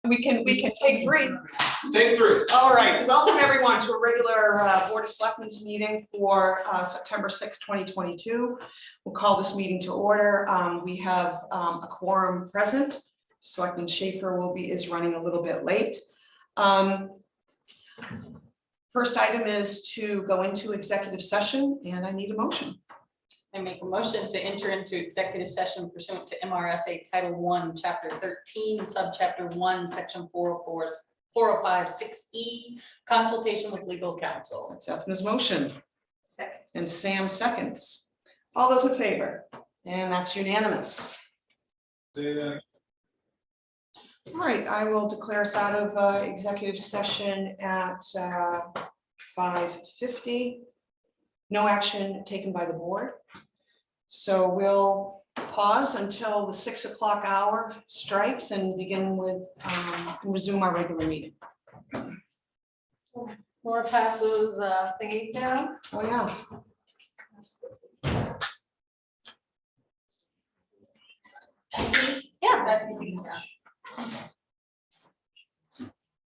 We can take three. Take three. All right, welcome everyone to a regular Board of Selectmen's meeting for September 6, 2022. We'll call this meeting to order. We have a quorum present. Selectman Schaefer is running a little bit late. First item is to go into executive session, and I need a motion. I make a motion to enter into executive session pursuant to MRSA Title I, Chapter 13, Subchapter 1, Section 4056E, consultation with legal counsel. That's Ethna's motion. Second. And Sam seconds. All those in favor? And that's unanimous. All right, I will declare us out of executive session at 5:50. No action taken by the board. So we'll pause until the 6 o'clock hour strikes and begin with, resume our regular meeting. Laura pass those thingy down. Oh, yeah. Yeah.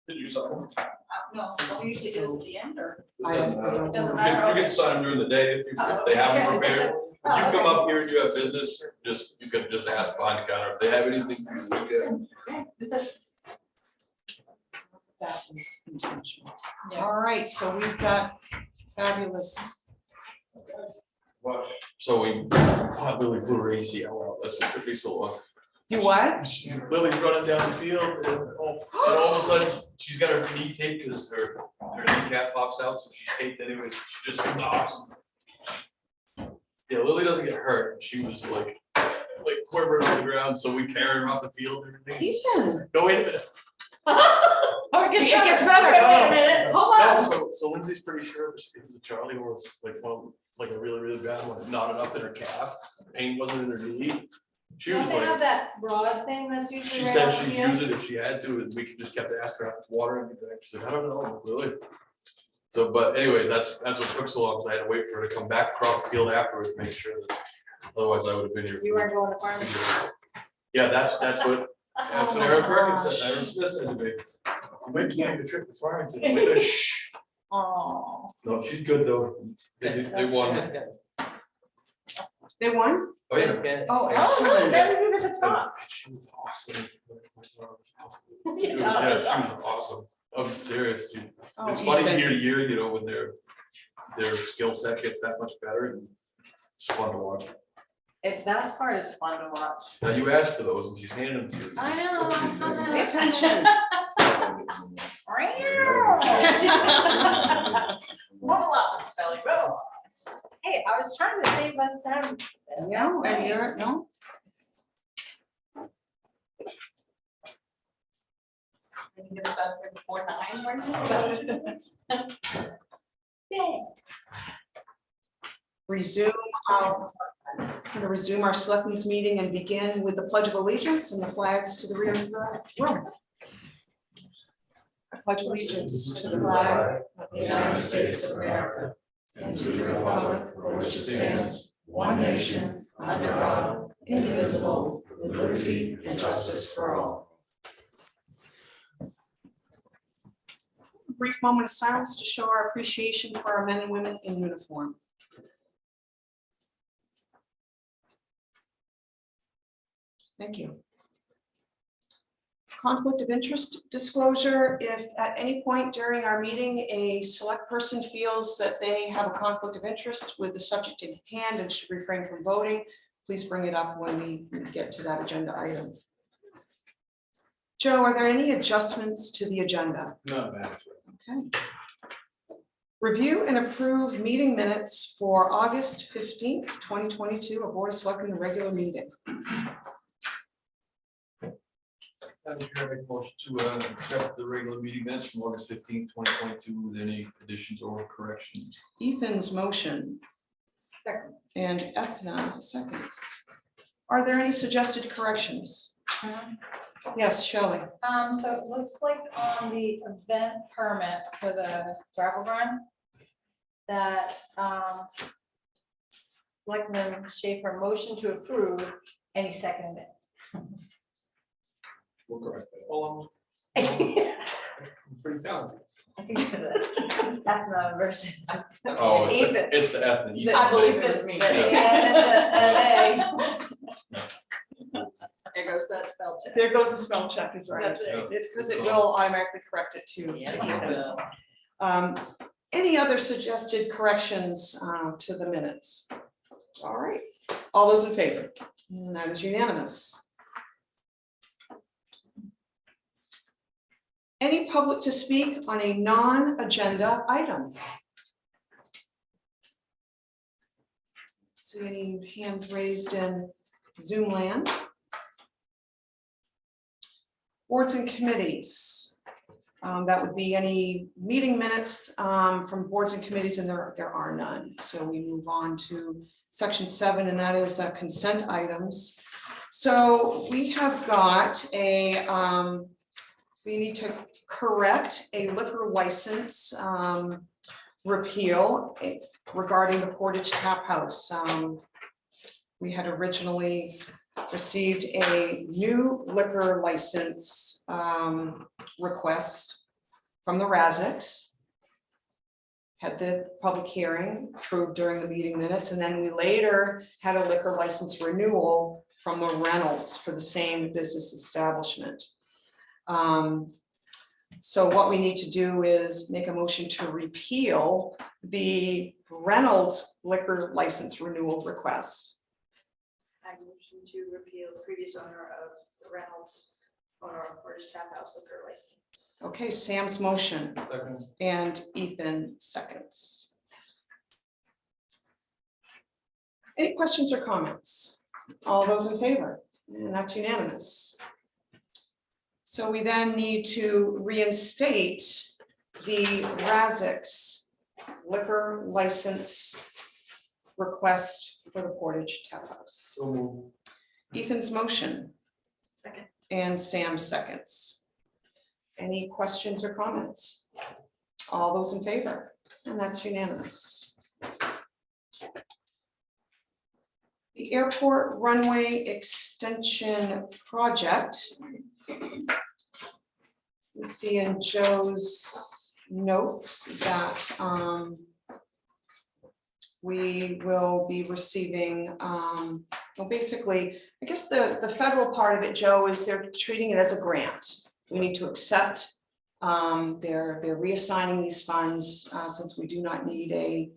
Did you sign them? No, we usually do this at the end, or? I don't It doesn't know. matter. You can sign them during the day if they have them prepared. If you come up here and you have business, you can just ask behind the counter if they have anything. That was intentional. Yeah. All right, so we've got fabulous. So we Lily blew her ACL out. That's what took me so long. You what? Lily's running down the field and all of a sudden she's got her knee taped because her kneecap pops out, so she's taped anyways. She just stops. Yeah, Lily doesn't get hurt. She was like quivering on the ground, so we carry her off the field and everything. Ethan. No, wait a minute. Oh, it gets better. Wait a minute. Hold on. No, so Lindsay's pretty sure it was a Charlie horse, like a really bad one, knotted up in her calf. Pain wasn't in her knee. She was Don't they have like, that broad thing that's usually she right said up she'd here? use it if she had to, and we just kept asking her water and she's like, I don't know, Lily. So, but anyways, that's what took so long, because I had to wait for her to come back across the field afterwards to make sure that, otherwise I would have been here. You weren't going to farm. Yeah, that's what Aaron Perkins said, Aaron Smith said to me. You might be getting a trip to Farmington. I'm like, shh. Oh. No, she's good though. They won. They won? Oh, yeah. Oh, Oh, excellent. that was even the top. She was awesome. You know, Yeah, she was awesome. I'm serious. Oh, It's funny Ethan. year to year, you know, when their skill set gets that much better, and it's fun to watch. That part is fun to watch. Now you asked for those, and she's handing them to you. I know. Pay attention. Roll up, Sally, roll up. Hey, I was trying to save us time. Yeah, and you're, no? Can you get us out here before 9? Thanks. We're going to resume our selectmen's meeting and begin with the Pledge of Allegiance and the flags to the rear of the room. I pledge allegiance to the flag of the United States of America and to the republic for which it stands, one nation, under God, indivisible, with liberty and justice for all. A brief moment of silence to show our appreciation for our men and women in uniform. Thank you. Conflict of interest disclosure. If at any point during our meeting, a select person feels that they have a conflict of interest with the subject in hand and should refrain from voting, please bring it up when we get to that agenda item. Joe, are there any adjustments to the agenda? No, man. Okay. Review and approve meeting minutes for August 15th, 2022, a Board of Selectmen regular meeting. Madam Chair, I make a motion to accept the regular meeting minutes from August 15th, 2022 with any additions or corrections. Ethan's motion. Second. And Ethna seconds. Are there any suggested corrections? Yes, Shelley. So it looks like on the event permit for the gravel run that Selectman Schaefer motion to approve, and he seconded it. We'll correct that. Pretty talented. I think it's the Ethna versus. Oh, Ethan. it's the F and E. I believe it was me. There goes that spell check. There goes the spell check, is right. That's it. Because it will automatically correct it to Yes, it Ethan. will. Any other suggested corrections to the minutes? All right, all those in favor? And that is unanimous. Any public to speak on a non-agenda item? See any hands raised in Zoom land? Boards and committees. That would be any meeting minutes from boards and committees, and there are none. So we move on to section 7, and that is consent items. So we have got a, we need to correct a liquor license repeal regarding the Portage Tap House. We had originally received a new liquor license request from the Razics. Had the public hearing approved during the meeting minutes, and then we later had a liquor license renewal from the Reynolds for the same business establishment. So what we need to do is make a motion to repeal the Reynolds liquor license renewal request. I motion to repeal the previous owner of the Reynolds owner of Portage Tap House liquor license. Okay, Sam's motion Second. and Ethan seconds. Any questions or comments? All those in favor? And that's unanimous. So we then need to reinstate the Razics liquor license request for the Portage Tap House. So moved. Ethan's motion. Second. And Sam seconds. Any questions or comments? All those in favor? And that's unanimous. The airport runway extension project. You see in Joe's notes that we will be receiving, well, basically, I guess the federal part of it, Joe, is they're treating it as a grant. We need to accept, they're reassigning these funds since we do not need a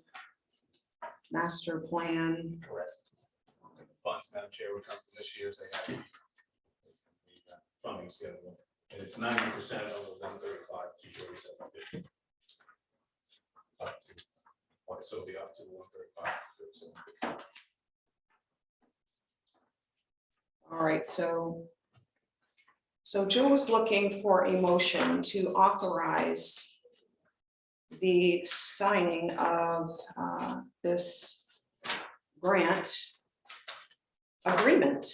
master plan. Correct. The funds, Madam Chair, would come from this year's, they have the funding schedule, and it's 90% of the 135 to 3750. Up to, so it'll be up to 135 to 3750. All right, so Joe was looking for a motion to authorize the signing of this grant agreement.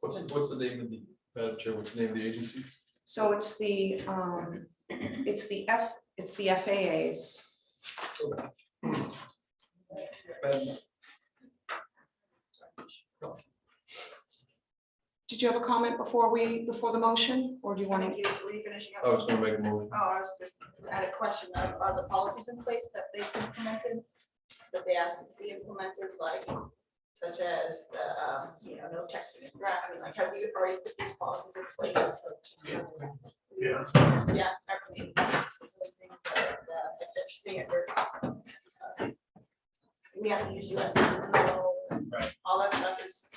What's the name of the, Madam Chair, what's the name of the agency? So it's the FAA's. Did you have a comment before the motion, or do you want Thank to? you. So were you finishing up? I was gonna make a motion. Oh, I was just, I had a question. Are the policies in place that they've implemented? That they asked to be implemented, like, such as the, you know, no texting and driving, I mean, like, have we already put these policies in place? Yeah. Yeah, I mean, if they're standards. We have to use US, Right. all that stuff is,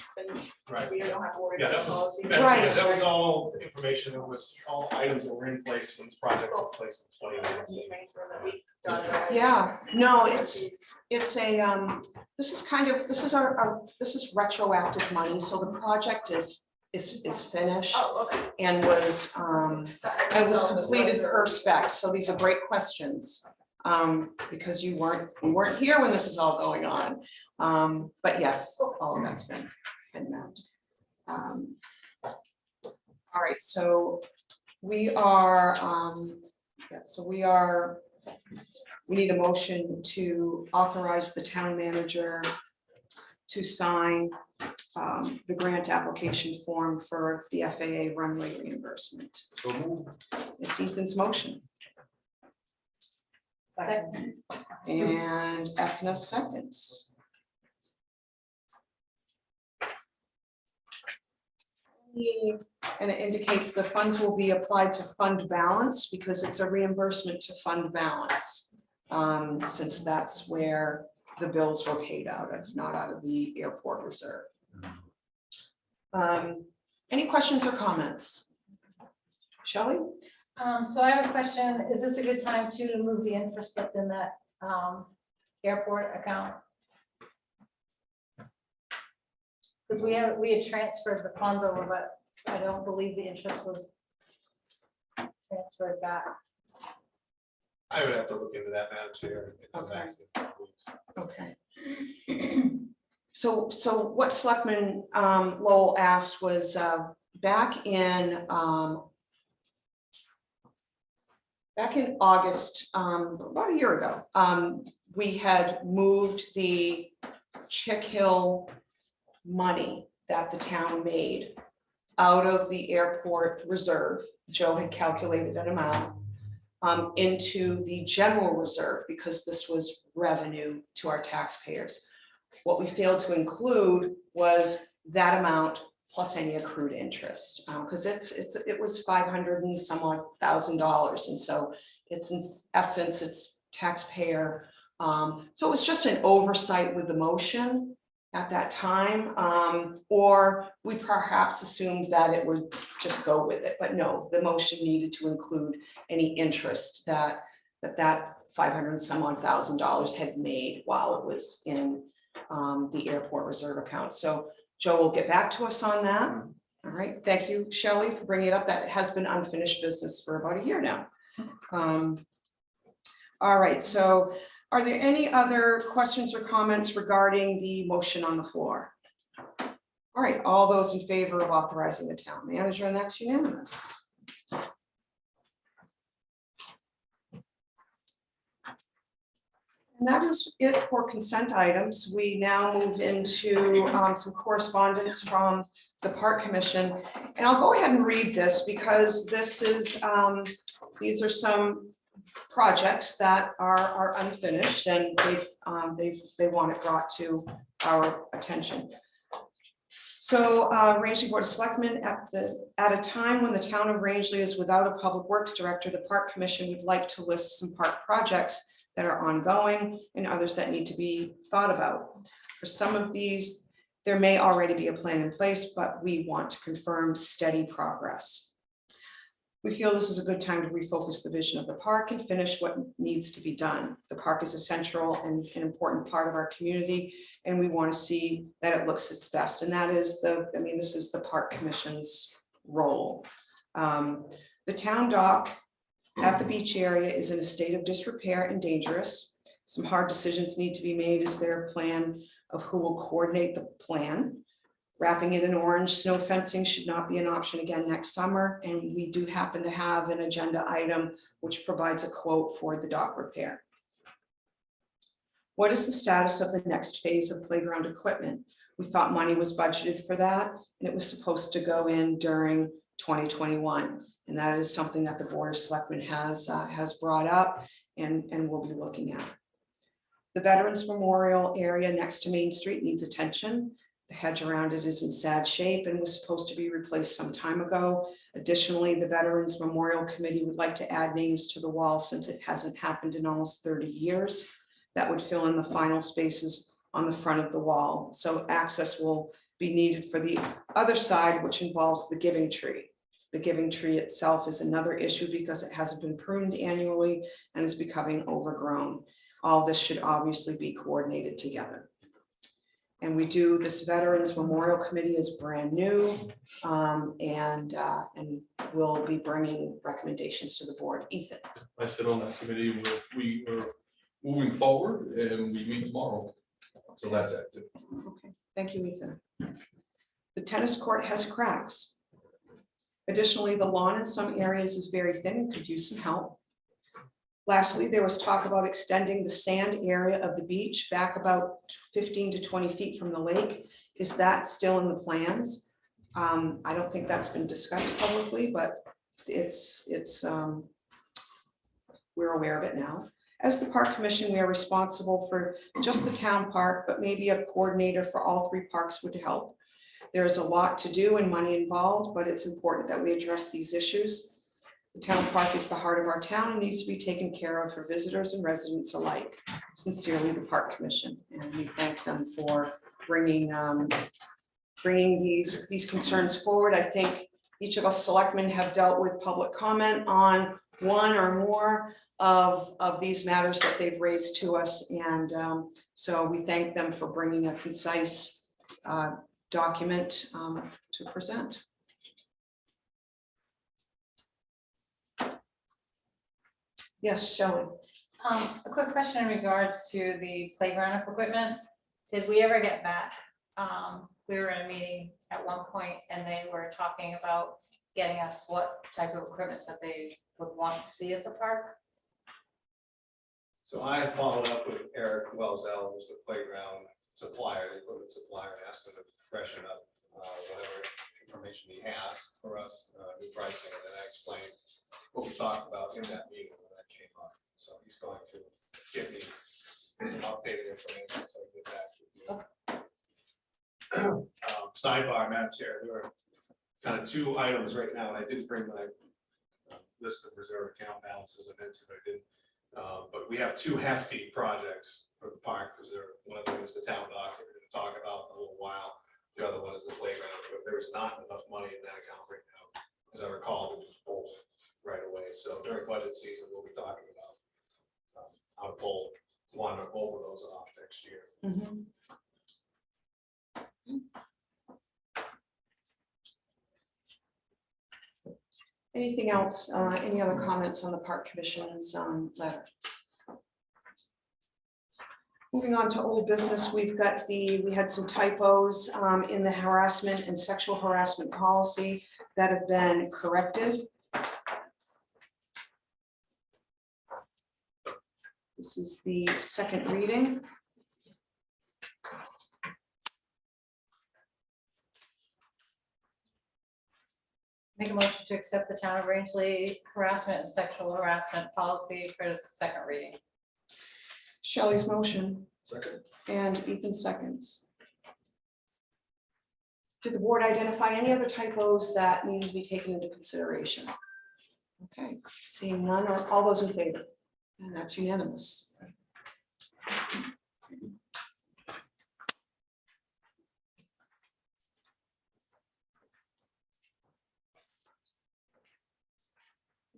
Right. we don't have to worry Yeah, about that was, policies. Right. that was all information, that was all items that were in place when this project took place in Just 2019. making sure that we got it all. Yeah, no, it's a, this is kind of, this is retroactive money, so the project is finished Oh, okay. and was, So I it was tell the completed ones that per are- spec, so these are great questions. Because you weren't here when this was all going on. But yes, all of that's been met. All right, so we are, we need a motion to authorize the town manager to sign the grant application form for the FAA runway reimbursement. So moved. It's Ethan's motion. Second. And Ethna seconds. And it indicates the funds will be applied to fund balance because it's a reimbursement to fund balance. Since that's where the bills were paid out of, not out of the airport reserve. Any questions or comments? Shelley? So I have a question. Is this a good time to move the interest that's in that airport account? Because we had transferred the funds over, but I don't believe the interest was transferred back. I would have to look into that, Madam Chair. And come back to you in 2 weeks. Okay. So what Selectman Lowell asked was back in August, about a year ago, we had moved the Chick Hill money that the town made out of the airport reserve. Joe had calculated an amount into the general reserve because this was revenue to our taxpayers. What we failed to include was that amount plus any accrued interest, because it was $500 and some odd thousand, and so it's in essence it's taxpayer. So it was just an oversight with the motion at that time, or we perhaps assumed that it would just go with it, but no, the motion needed to include any interest that 500 and some odd thousand had made while it was in the airport reserve account. So Joe will get back to us on that. All right, thank you, Shelley, for bringing it up. That has been unfinished business for about a year now. All right, so are there any other questions or comments regarding the motion on the floor? All right, all those in favor of authorizing the town manager, and that's unanimous. And that is it for consent items. We now move into some correspondence from the Park Commission. And I'll go ahead and read this because this is, these are some projects that are unfinished and they want it brought to our attention. So Rangeley Board of Selectmen, at a time when the town of Rangeley is without a public works director, the Park Commission would like to list some park projects that are ongoing and others that need to be thought about. For some of these, there may already be a plan in place, but we want to confirm steady progress. We feel this is a good time to refocus the vision of the park and finish what needs to be done. The park is a central and an important part of our community, and we want to see that it looks its best. And that is this is the Park Commission's role. The town dock at the beach area is in a state of disrepair and dangerous. Some hard decisions need to be made. Is there a plan of who will coordinate the plan? Wrapping it in orange, snow fencing should not be an option again next summer. And we do happen to have an agenda item which provides a quote for the dock repair. What is the status of the next phase of playground equipment? We thought money was budgeted for that, and it was supposed to go in during 2021. And that is something that the Board of Selectmen has brought up and will be looking at. The Veterans Memorial area next to Main Street needs attention. The hedge around it is in sad shape and was supposed to be replaced some time ago. Additionally, the Veterans Memorial Committee would like to add names to the wall since it hasn't happened in almost 30 years. That would fill in the final spaces on the front of the wall. So access will be needed for the other side, which involves the giving tree. The giving tree itself is another issue because it hasn't been pruned annually and is becoming overgrown. All this should obviously be coordinated together. And this Veterans Memorial Committee is brand new and will be bringing recommendations to the board. Ethan. I sit on that committee. We are moving forward and we meet tomorrow. So that's active. Okay, thank you, Ethan. The tennis court has cracks. Additionally, the lawn in some areas is very thin and could use some help. Lastly, there was talk about extending the sand area of the beach back about 15 to 20 feet from the lake. Is that still in the plans? I don't think that's been discussed publicly, but we're aware of it now. As the park commission, we are responsible for just the town park, but maybe a coordinator for all 3 parks would help. There's a lot to do and money involved, but it's important that we address these issues. The town park is the heart of our town and needs to be taken care of for visitors and residents alike. Sincerely, the Park Commission, and we thank them for bringing these concerns forward. I think each of us selectmen have dealt with public comment on one or more of these matters that they've raised to us, and so we thank them for bringing a concise document to present. Yes, Shelley. A quick question in regards to the playground equipment. Did we ever get back? We were in a meeting at one point and they were talking about getting us what type of equipment that they would want to see at the park. So I followed up with Eric Welzell, who's the playground supplier, the equipment supplier, and asked him to freshen up whatever information he has for us, new pricing, and then I explained what we talked about in that meeting when that came up. So he's going to give me some updated information, so I get back to you. Sidebar, Madam Chair, there are kind of 2 items right now, and I did bring my list of reserve account balances I meant to, but I didn't. But we have 2 hefty projects for the park reserve. One of them is the town dock that we're going to talk about in a little while. The other one is the playground. But there's not enough money in that account right now, as I recall, to do both right away. So during budget season, we'll be talking about how to pull one or both of those off next year. Mhm. Anything else? Any other comments on the Park Commission's letter? Moving on to old business, we had some typos in the harassment and sexual harassment policy that have been corrected. This is the second reading. Make a motion to accept the town of Rangeley harassment and sexual harassment policy for the second reading. Shelley's motion. Second. And Ethan seconds. Did the board identify any other typos that need to be taken into consideration? Okay, seeing none, are all those in favor? And that's unanimous.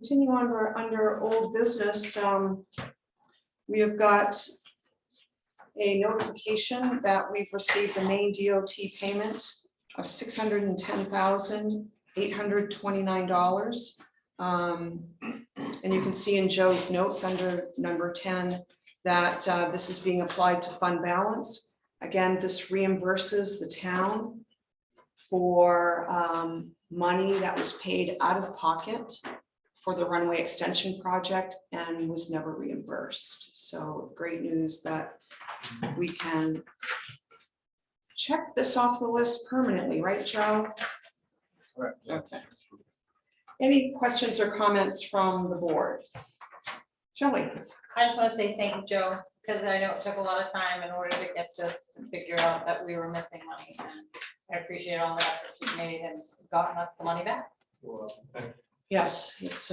Continue on under old business. We have got a notification that we've received the main DOT payment of $610,829. And you can see in Joe's notes under number 10 that this is being applied to fund balance. Again, this reimburses the town for money that was paid out of pocket for the runway extension project and was never reimbursed. So great news that we can check this off the list permanently, right, Joe? Correct. Okay. Any questions or comments from the board? Shelley? I just want to say thank you, Joe, because I know it took a lot of time in order to get this to figure out that we were missing money. And I appreciate all the effort you've made and gotten us the money back. Well, Yes, it's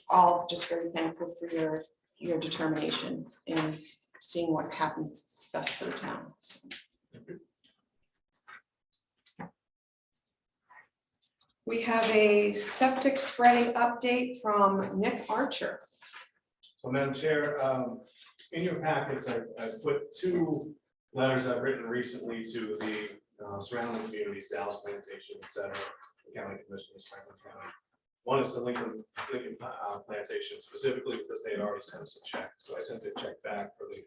all just very thankful for your determination in seeing what happens best for the town. So. We have a septic spreading update from Nick Archer. So Madam Chair, in your packets, I put 2 letters I've written recently to the surrounding communities, Dallas Plantation, et cetera, the county commissioners, Franklin County. One is the Lincoln Plantation specifically because they had already sent us a check. So I sent a check back for the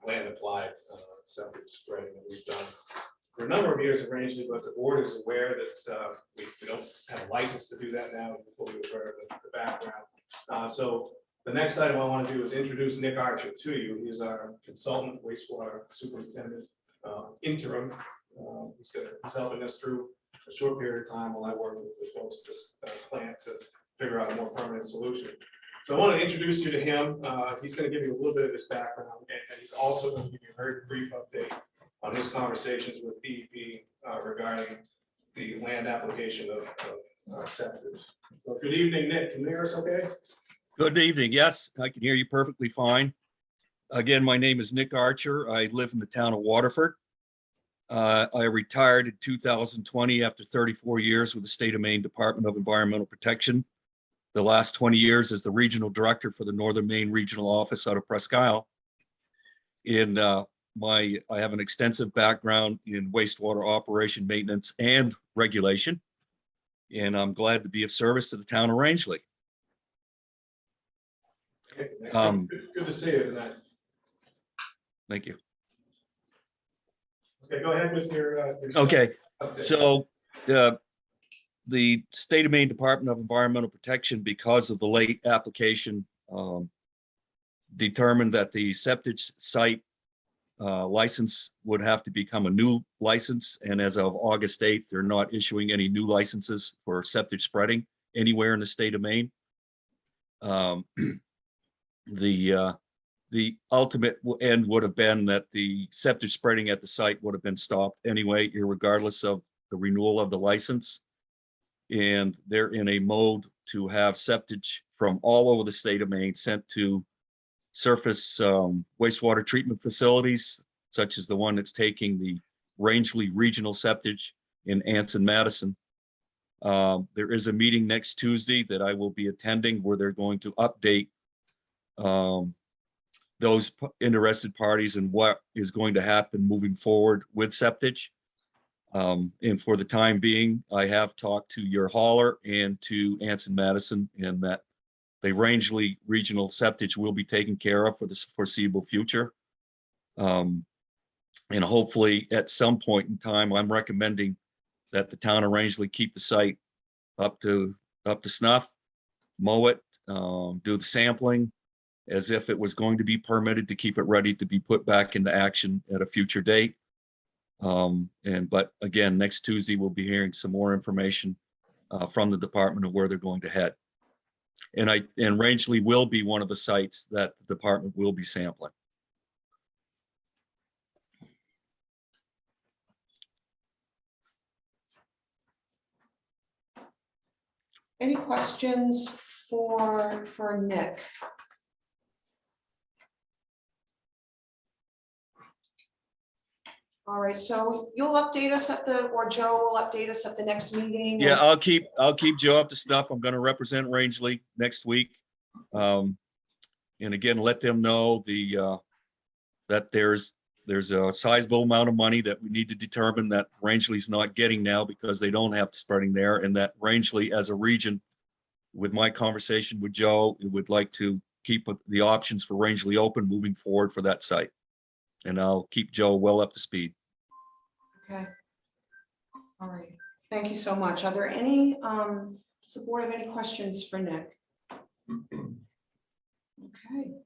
land applied septic spreading that we've done for a number of years at Rangeley, but the board is aware that we don't have a license to do that now. We're fully aware of the background. So the next item I want to do is introduce Nick Archer to you. He's our consultant wastewater superintendent, interim. He's helping us through a short period of time while I work with the folks at this plant to figure out a more permanent solution. So I want to introduce you to him. He's going to give you a little bit of his background, and he's also going to give you a very brief update on his conversations with DEP regarding the land application of septic. So good evening, Nick. Can you hear us okay? Good evening. Yes, I can hear you perfectly fine. Again, my name is Nick Archer. I live in the town of Waterford. I retired in 2020 after 34 years with the State of Maine Department of Environmental Protection. The last 20 years as the regional director for the Northern Maine Regional Office out of Presque Isle. I have an extensive background in wastewater operation, maintenance, and regulation. And I'm glad to be of service to the town of Rangeley. Okay, good to see you tonight. Thank you. Okay, go ahead with your Okay, update. so the State of Maine Department of Environmental Protection, because of the late application, determined that the septic site license would have to become a new license. And as of August 8th, they're not issuing any new licenses for septic spreading anywhere in the state of Maine. The ultimate end would have been that the septic spreading at the site would have been stopped anyway, irregardless of the renewal of the license. And they're in a mode to have septic from all over the state of Maine sent to surface wastewater treatment facilities, such as the one that's taking the Rangeley Regional Septic in Anson, Madison. There is a meeting next Tuesday that I will be attending where they're going to update those interested parties and what is going to happen moving forward with septic. And for the time being, I have talked to your hauler and to Anson Madison, and that the Rangeley Regional Septic will be taken care of for the foreseeable future. And hopefully at some point in time, I'm recommending that the town of Rangeley keep the site up to snuff, mow it, do the sampling as if it was going to be permitted, to keep it ready to be put back into action at a future date. But again, next Tuesday, we'll be hearing some more information from the department of where they're going to head. And Rangeley will be one of the sites that the department will be sampling. Any questions for Nick? All right, so you'll update us or Joe will update us at the next meeting? Yeah, I'll keep Joe up to snuff. I'm going to represent Rangeley next week. And again, let them know that there's a sizable amount of money that we need to determine that Rangeley's not getting now because they don't have spreading there, and that Rangeley as a region, with my conversation with Joe, it would like to keep the options for Rangeley open moving forward for that site. And I'll keep Joe well up to speed. Okay. All right. Thank you so much. Are there any, does the board have any questions for Nick? Okay,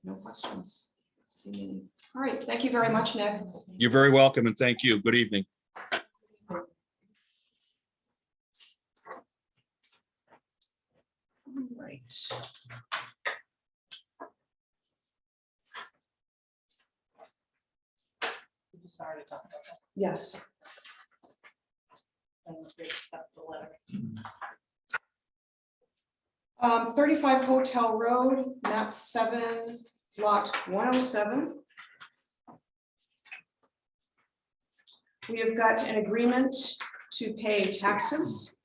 no questions. All right. Thank you very much, Nick. You're very welcome, and thank you. Good evening. All right. We just already talked about that. Yes. And we accept the letter. 35 Hotel Road, map 7, lot 107. We have got an agreement to pay taxes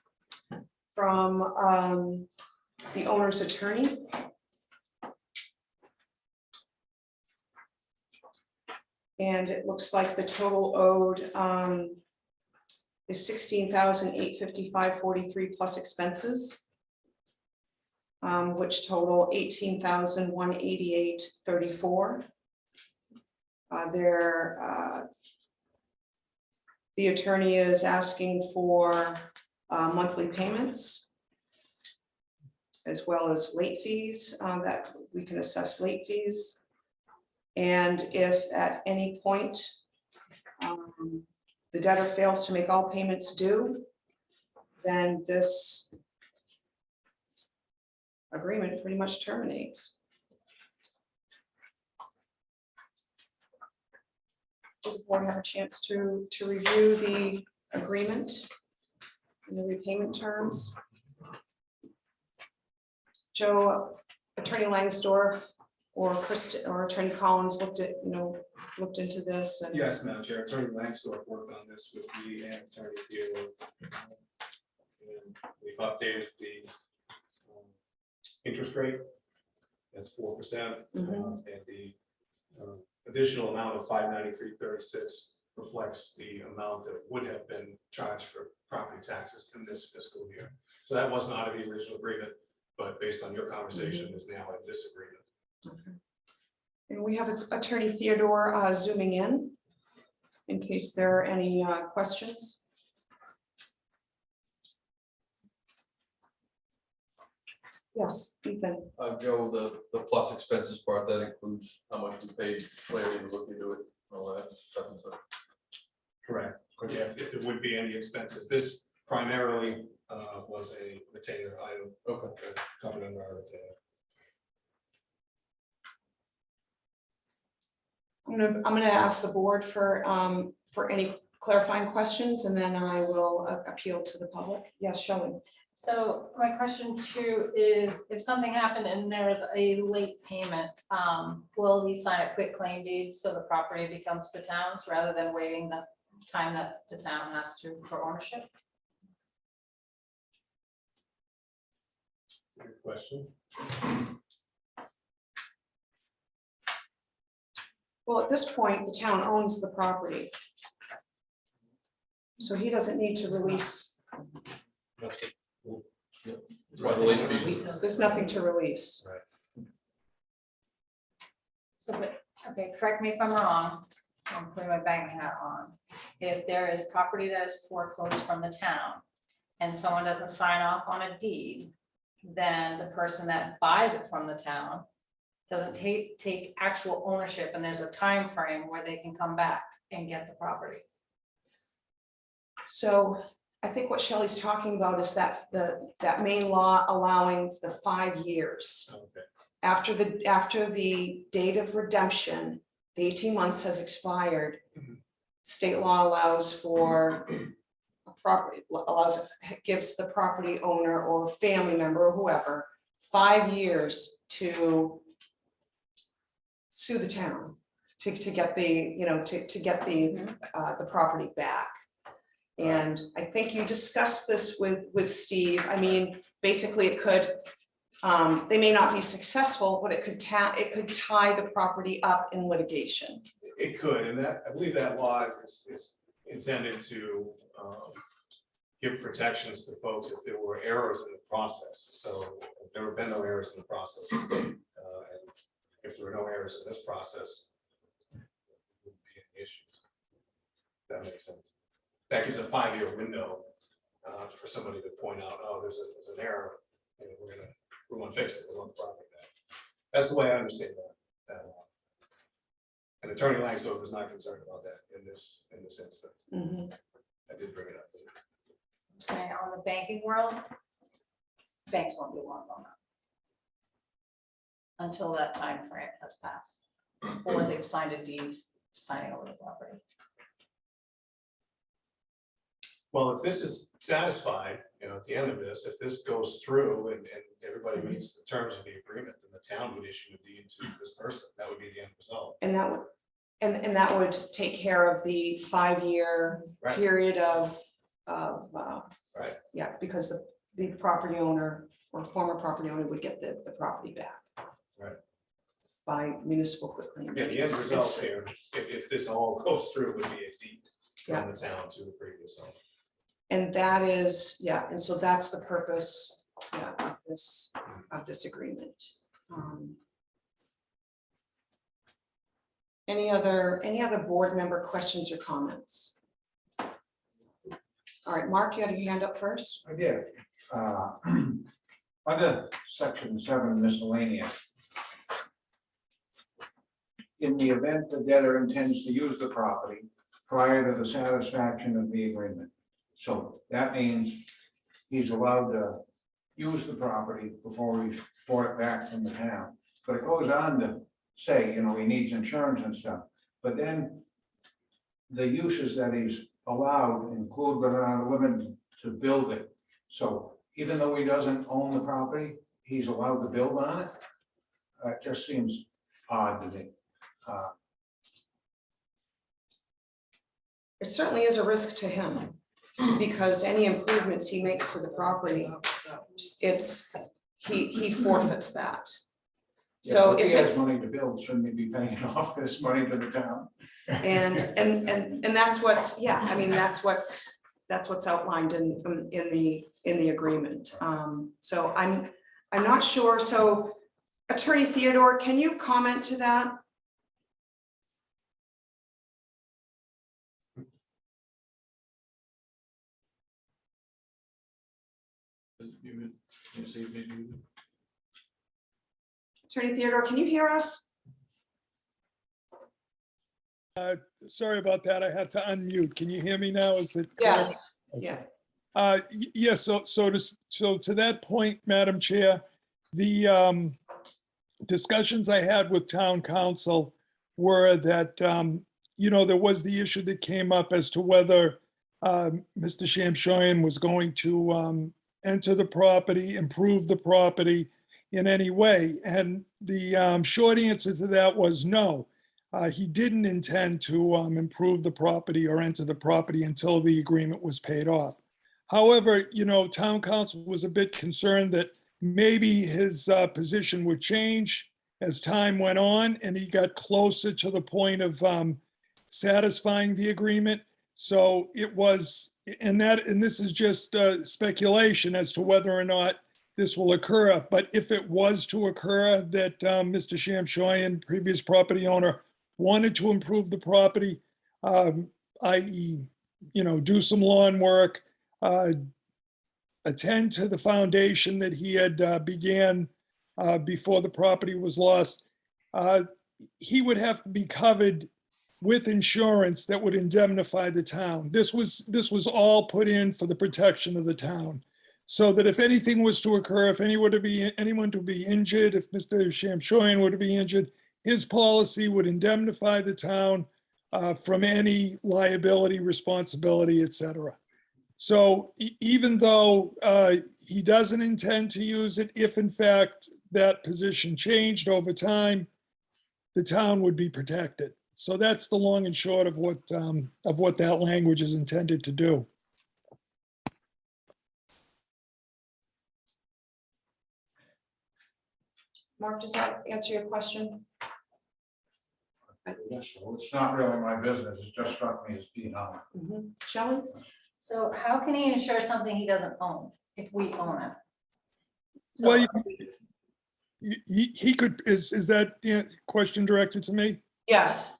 from the owner's attorney. And it looks like the total owed is $16,855.43 plus expenses, which total $18,188.34. The attorney is asking for monthly payments. as well as late fees, that we can assess late fees. And if at any point the debtor fails to make all payments due, then this agreement pretty much terminates. Does the board have a chance to review the agreement and the repayment terms? Joe, Attorney Langsdorff or Attorney Collins looked into this and. Yes, Madam Chair, Attorney Langsdorff worked on this with me and Attorney Theodore. And we've updated the interest rate, that's 4%. And the additional amount of $593.36 reflects the amount that would have been charged for property taxes in this fiscal year. So that was not in the original agreement, but based on your conversation is now in this agreement. Okay. And we have Attorney Theodore zooming in case there are any questions. Yes, Ethan. Joe, the plus expenses part, that includes how much we paid Larry to look into it, all that stuff and stuff. Correct. If there would be any expenses, this primarily was a retainer item. Okay. Covered under our retainer. I'm gonna ask the board for any clarifying questions, and then I will appeal to the public. Yes, Shelley. So my question too is, if something happened and there's a late payment, will he sign a quick claim deed so the property becomes the town's rather than waiting the time that the town has to for ownership? That's a good question. Well, at this point, the town owns the property. So he doesn't need to release, Why the late fee? there's nothing to release. So, okay, correct me if I'm wrong, I'm putting my banking hat on. If there is property that is foreclosed from the town and someone doesn't sign off on a deed, then the person that buys it from the town doesn't take actual ownership, and there's a time frame where they can come back and get the property. So I think what Shelley's talking about is that that main law allowing the 5 years. Okay. After the date of redemption, the 18 months has expired. State law allows for a property, gives the property owner or family member or whoever 5 years to sue the town to get the, to get the property back. And I think you discussed this with Steve. I mean, basically it could, they may not be successful, but it could tie the property up in litigation. It could, and that, I believe that law is intended to give protections to folks if there were errors in the process. So if there have been no errors in the process, and if there were no errors in this process, there wouldn't be any issues. That makes sense. That gives a 5-year window for somebody to point out, oh, there's an error, and we want to fix it, we want the property back. That's the way I understand that law. And Attorney Langsdorff was not concerned about that in this instance. I did bring it up. I'm saying on the banking world, banks won't be long on that until that time frame has passed, or they've signed a deed signing over the property. Well, if this is satisfied, at the end of this, if this goes through and everybody meets the terms of the agreement, then the town would issue a deed to this person. That would be the end result. And that would, and that would take care of the 5-year Right. period of Right. yeah, because the property owner or former property owner would get the property back. Right. By municipal quitclaim. Yeah, the end result here, if this all goes through, would be a deed Yeah. from the town to the previous owner. And that is, yeah, and so that's the purpose, yeah, of this agreement. Any other board member questions or comments? All right, Mark, you had your hand up first. I did. Under section 7 miscellaneous. In the event the debtor intends to use the property prior to the satisfaction of the agreement. So that means he's allowed to use the property before he's bought it back from the town. But it goes on to say, you know, he needs insurance and stuff, but then the uses that he's allowed include but are not limited to build it. So even though he doesn't own the property, he's allowed to build on it. It just seems odd to me. It certainly is a risk to him, because any improvements he makes to the property, he forfeits that. So Yeah, if he has it's, money to build, shouldn't he be paying off this money to the town? and that's what's, yeah, I mean, that's what's outlined in the agreement. So I'm not sure. So Attorney Theodore, can you comment to that? Attorney Theodore, can you hear us? Sorry about that. I had to unmute. Can you hear me now? Is it clear? Yes, yeah. Yes, so to that point, Madam Chair, the discussions I had with town council were that, you know, there was the issue that came up as to whether Mr. Shamshoyan was going to enter the property, improve the property in any way. And the short answer to that was no. He didn't intend to improve the property or enter the property until the agreement was paid off. However, you know, town council was a bit concerned that maybe his position would change as time went on and he got closer to the point of satisfying the agreement. So it was, and this is just speculation as to whether or not this will occur. But if it was to occur that Mr. Shamshoyan, previous property owner, wanted to improve the property, i.e., you know, do some lawn work, attend to the foundation that he had began before the property was lost, he would have to be covered with insurance that would indemnify the town. This was all put in for the protection of the town, so that if anything was to occur, if anyone to be injured, if Mr. Shamshoyan were to be injured, his policy would indemnify the town from any liability, responsibility, et cetera. So even though he doesn't intend to use it, if in fact that position changed over time, the town would be protected. So that's the long and short of what that language is intended to do. Mark, does that answer your question? Yes, well, it's not really my business. It just struck me as being odd. Shelley? So how can he insure something he doesn't own if we own it? So Well, he could, is that question directed to me? Yes.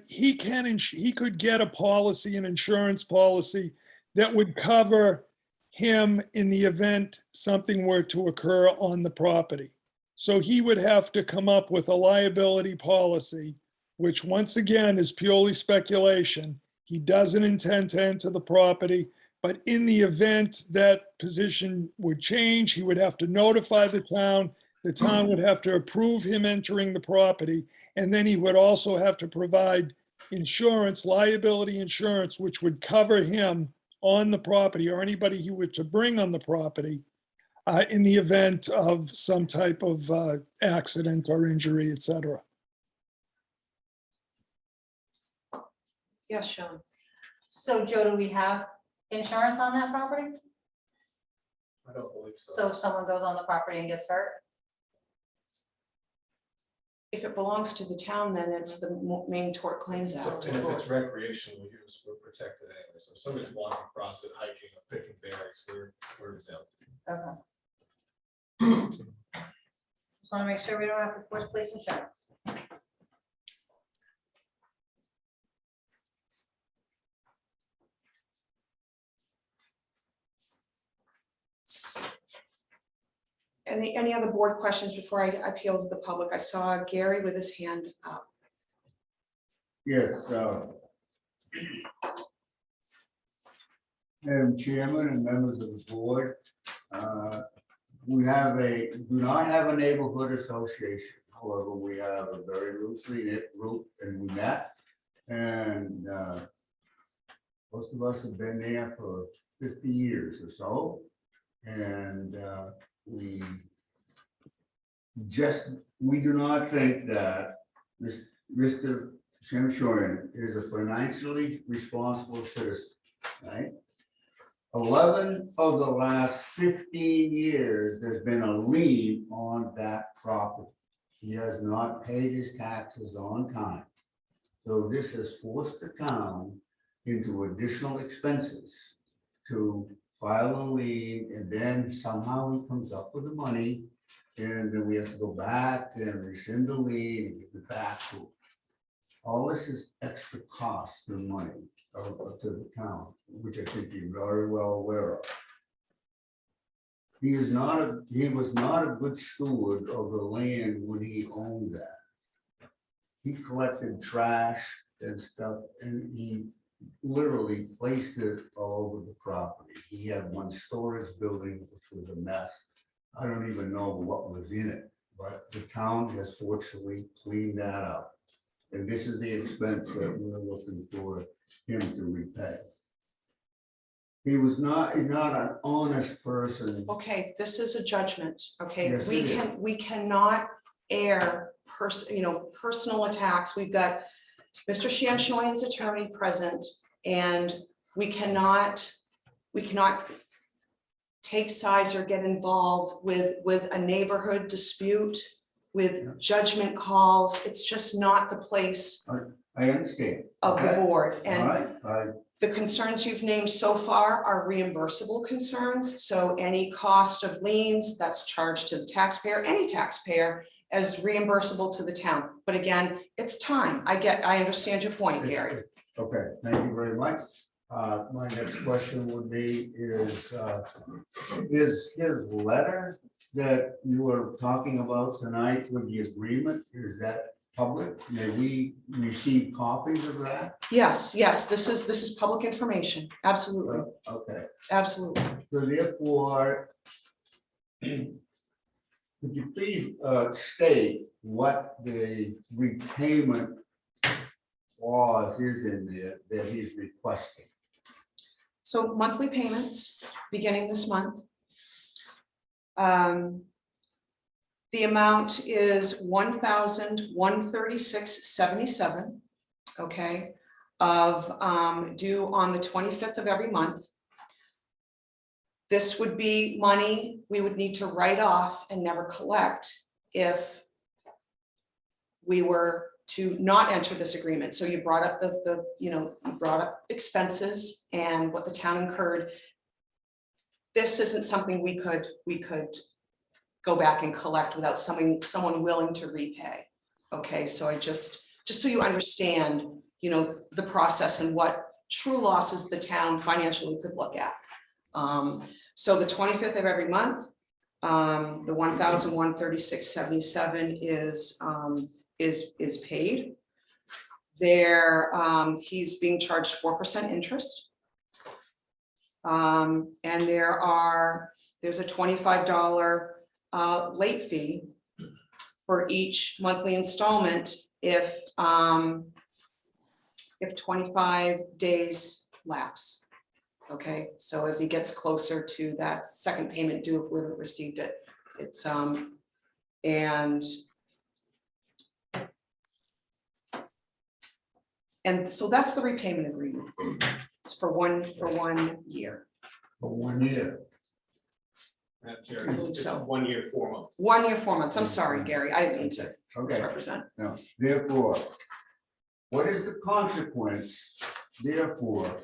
He could get a policy, an insurance policy that would cover him in the event something were to occur on the property. So he would have to come up with a liability policy, which once again is purely speculation. He doesn't intend to enter the property, but in the event that position would change, he would have to notify the town. The town would have to approve him entering the property, and then he would also have to provide insurance, liability insurance, which would cover him on the property or anybody he were to bring on the property in the event of some type of accident or injury, et cetera. Yes, Shelley. So Joe, do we have insurance on that property? I don't believe so. So if someone goes on the property and gets hurt? If it belongs to the town, then it's the main tort claims act. And if it's recreational use, we're protected anyway. So if somebody's walking across it, hiking, or picking berries, we're exempt. Okay. Just want to make sure we don't have to force place insurance. Any other board questions before I appeal to the public? I saw Gary with his hand up. Yes, Madam Chairman and members of the board, we do not have a neighborhood association. However, we have a very loosely knit group, and we met, and most of us have been there for 50 years or so, and we do not think that Mr. Shamshoyan is a financially responsible citizen, right? 11 of the last 15 years, there's been a lien on that property. He has not paid his taxes on time. So this has forced the town into additional expenses to file a lien, and then somehow he comes up with the money, and then we have to go back and rescind the lien and give it back to him. All this is extra cost and money to the town, which I think you're very well aware of. He was not a good steward of the land when he owned that. He collected trash and stuff, and he literally placed it all over the property. He had one storage building, which was a mess. I don't even know what was in it, but the town has fortunately cleaned that up. And this is the expense that we're looking for him to repay. He was not an honest person. Okay, this is a judgment, okay? Yes, it is. We cannot air personal attacks. We've got Mr. Shamshoyan's attorney present, and we cannot take sides or get involved with a neighborhood dispute, with judgment calls. It's just not the place I understand. of the Okay. board. All And right, the concerns you've named so far are reimbursable concerns. So any cost of liens that's charged to the taxpayer, any taxpayer, as reimbursable to the town. But again, it's time. I understand your point, Gary. okay, thank you very much. My next question would be is his letter that you were talking about tonight with the agreement, is that public? May we receive copies of that? Yes, this is public information. Absolutely, Okay, absolutely. so therefore, could you please state what the repayment clause is in there that he's requesting? So monthly payments beginning this month. The amount is $1,136.77, okay, of due on the 25th of every month. This would be money we would need to write off and never collect if we were to not enter this agreement. So you brought up you brought up expenses and what the town incurred. This isn't something we could go back and collect without someone willing to repay. Okay, so I just so you understand, the process and what true losses the town financially could look at. So the 25th of every month, the $1,136.77 is paid. There, he's being charged 4% interest. And there's a $25 late fee for each monthly installment if 25 days lapse. Okay, so as he gets closer to that second payment due, if we haven't received it, it's and so that's the repayment agreement. It's for one year. For 1 year. Madam Chair, it's So- 1 year, 4 months. 1 year, 4 months. I'm sorry, Gary. I didn't mean to Okay, misrepresent. now, therefore, what is the consequence, therefore,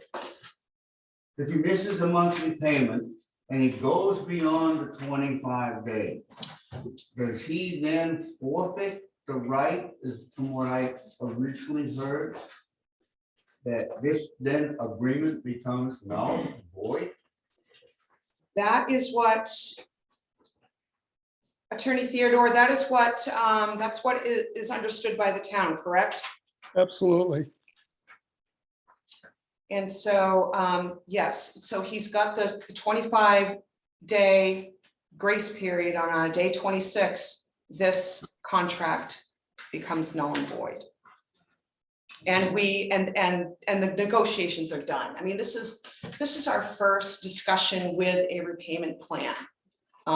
if he misses a monthly payment and he goes beyond the 25 days? Does he then forfeit the right, is from what I originally heard, that this then agreement becomes null and void? That is what Attorney Theodore, that is what, that's what is understood by the town, correct? Absolutely. And so, yes, so he's got the 25-day grace period on day 26, this contract becomes null and void. And the negotiations are done. I mean, this is our first discussion with a repayment plan. We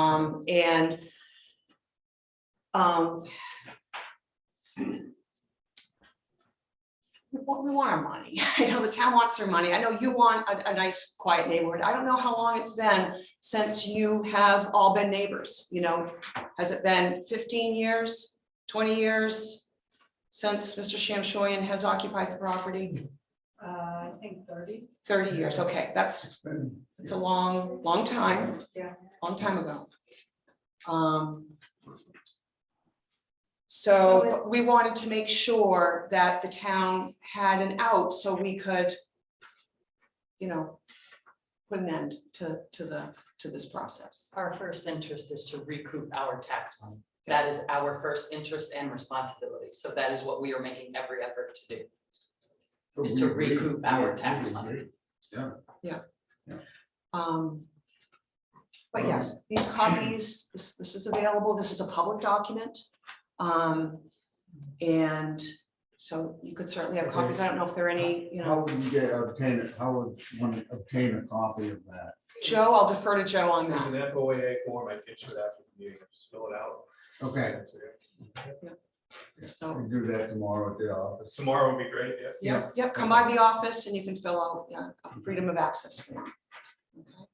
want our money. I know the town wants their money. I know you want a nice, quiet neighborhood. I don't know how long it's been since you have all been neighbors, you know? Has it been 15 years, 20 years since Mr. Shamshoyan has occupied the property? I think 30. 30 years, okay, it's a long time. Yeah. Long time ago. So we wanted to make sure that the town had an out so we could, you know, put an end to this process. Our first interest is to recoup our tax money. That is our first interest and responsibility. So that is what we are making every effort to do, is to recoup our tax money. But yes, these copies, this is available. This is a public document. And so you could certainly have copies. I don't know if there are any, you How know, would you how would one obtain a copy of that? Joe, I'll defer to Joe on There's that. an FOIA form, I get you that, you can just fill it out. Okay, So, we'll do that tomorrow at the office. Tomorrow would be great, yeah. yep, come by the office and you can fill out, a freedom of access form. Okay.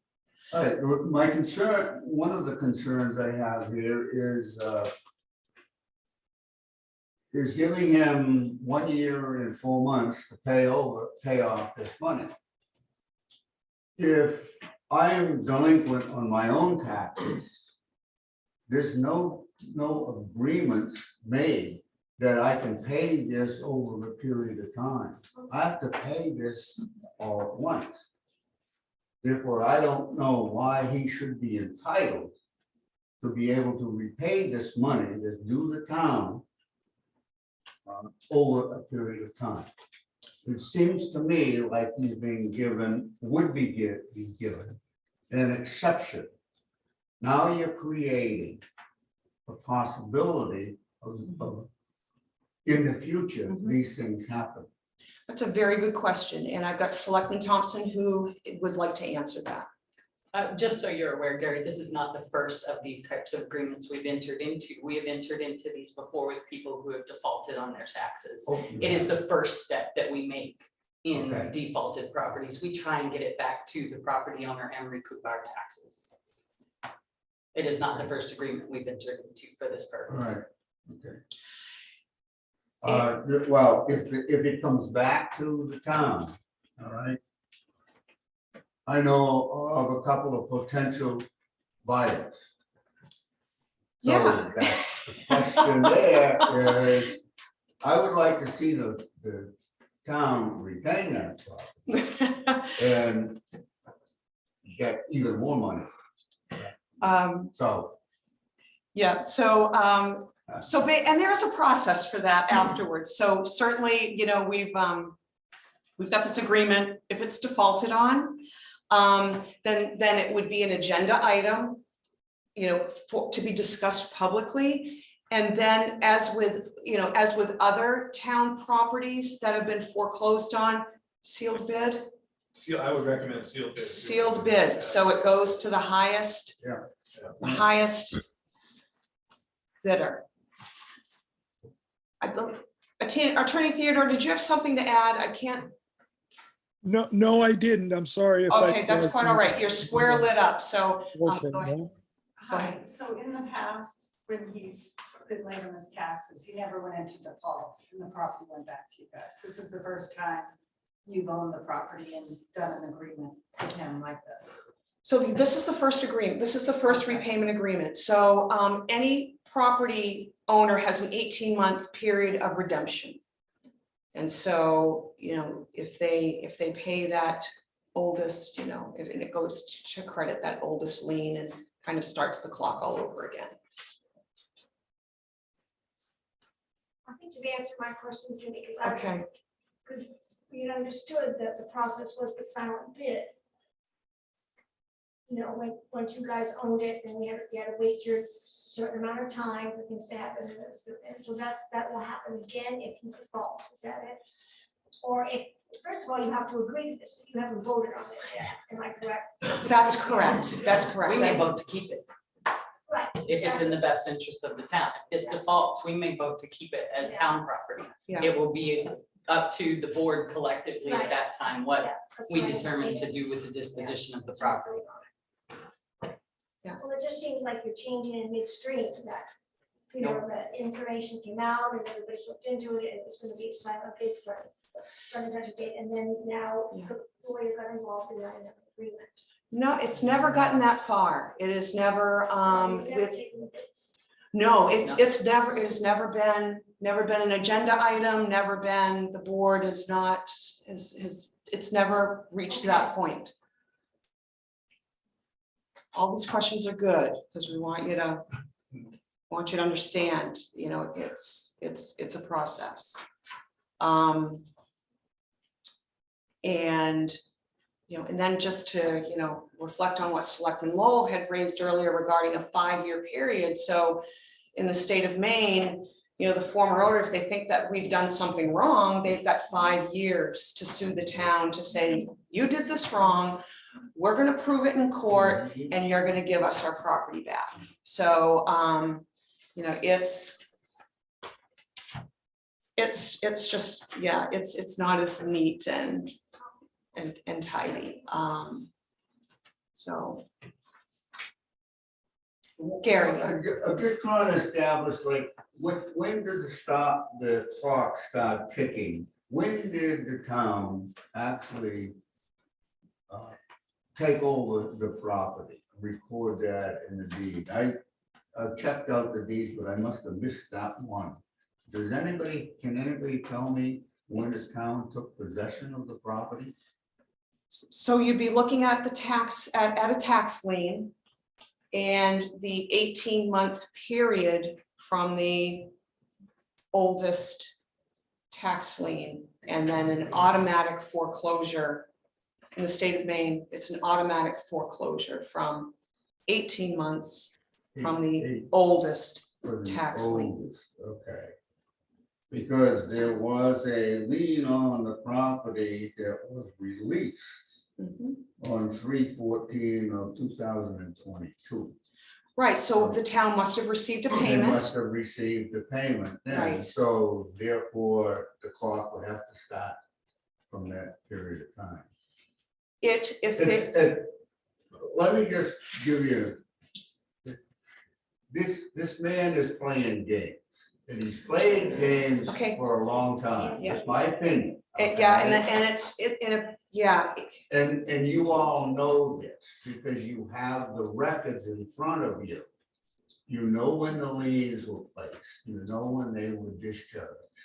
All right, my concern, one of the concerns I have here is giving him 1 year and 4 months to pay off this money. If I am delinquent on my own taxes, there's no agreements made that I can pay this over a period of time. I have to pay this all at once. Therefore, I don't know why he should be entitled to be able to repay this money that's due the town over a period of time. It seems to me like he's being given, would be given an exception. Now you're creating a possibility of in the future, these things happen. That's a very good question. And I've got Selectman Thompson who would like to answer that. Just so you're aware, Gary, this is not the first of these types of agreements we've entered into. We have entered into these before with people who have defaulted on their taxes. It is the first step that we make in Okay. defaulted properties. We try and get it back to the property owner and recoup our taxes. It is not the first agreement we've entered into for this All purpose. right, okay. Well, if it comes back to the town, all right. I know of a couple of potential buyers. So Yeah. that's the question there is, I would like to see the town retain that property and get even more money. So. Yeah, and there is a process for that afterwards. So certainly, you know, we've got this agreement. If it's defaulted on, then it would be an agenda item, you know, to be discussed publicly. And then as with other town properties that have been foreclosed on, sealed bid. I would recommend sealed bid. Sealed bid, so it goes to the highest. Yeah. The highest bidder. Attorney Theodore, did you have something to add? I can't. No, I didn't. I'm sorry if I. Okay, that's quite all right. You're square lit up, so. Okay, go ahead. no. Hi, so in the past, when he's been late on his taxes, he never went into default and the property went back to you guys. This is the first time you've owned the property and done an agreement with him like this. So this is the first agreement. This is the first repayment agreement. So any property owner has an 18-month period of redemption. And so, you know, if they pay that oldest, you know, and it goes to credit that oldest lien and kind of starts the clock all over again. I think you've answered my question, Cindy, because I was, Okay, because we had understood that the process was the silent bid. You know, when, once you guys owned it, then you had to wait your certain amount of time for things to happen. And so that will happen again if you default, is that it? Or if, first of all, you have to agree to this, you haven't voted on this yet, am I correct? that's correct, that's correct. We may vote to keep it Right. if it's in the best interest of the town. If this defaults, we may vote to keep it as town property. Yeah. It will be up to the board collectively at Right. that time, what Yeah, that's we what I determine to understand. do with the disposition of the property. Well, it just seems like you're changing in midstream, that, you know, the information came out and everybody's looked into it, and it's gonna be a silent bid, such a date, and then now Yeah. the lawyer got involved in that agreement. No, it's never gotten that far. It is never, You've never with, taken the bids. no, it No. has never been an agenda item, never been, the board is not, it's never reached that point. All these questions are good, because we want you to understand, you know, it's a process. And, you know, and then just to, you know, reflect on what Selectman Lowell had raised earlier regarding a 5-year period. So in the state of Maine, you know, the former owners, they think that we've done something wrong. They've got 5 years to sue the town to say, you did this wrong. We're gonna prove it in court and you're gonna give us our property back. So, you know, it's just, yeah, it's not as neat and tidy. So. Gary, I'm just trying to establish, like, when does the clock start ticking? When did the town actually take over the property, record that in the deed? I checked out the deeds, but I must have missed that one. Can anybody tell me when the town took possession of the property? so you'd be looking at the tax, at a tax lien. And the 18-month period from the oldest tax lien, and then an automatic foreclosure. In the state of Maine, it's an automatic foreclosure from 18 months from the oldest For the tax lien. oldest, okay. Because there was a lien on the property that was released Mhm. on 3/14 of 2022. Right, so the town must have received a They payment. must have received the payment then, Right. so therefore the clock would have to start from that period of time. Let me just give you, this man is playing games, and he's playing games Okay. for a long time, Yeah. that's my opinion. Yeah, okay? yeah, And you all know this because you have the records in front of you. You know when the liens were placed, you know when they were discharged.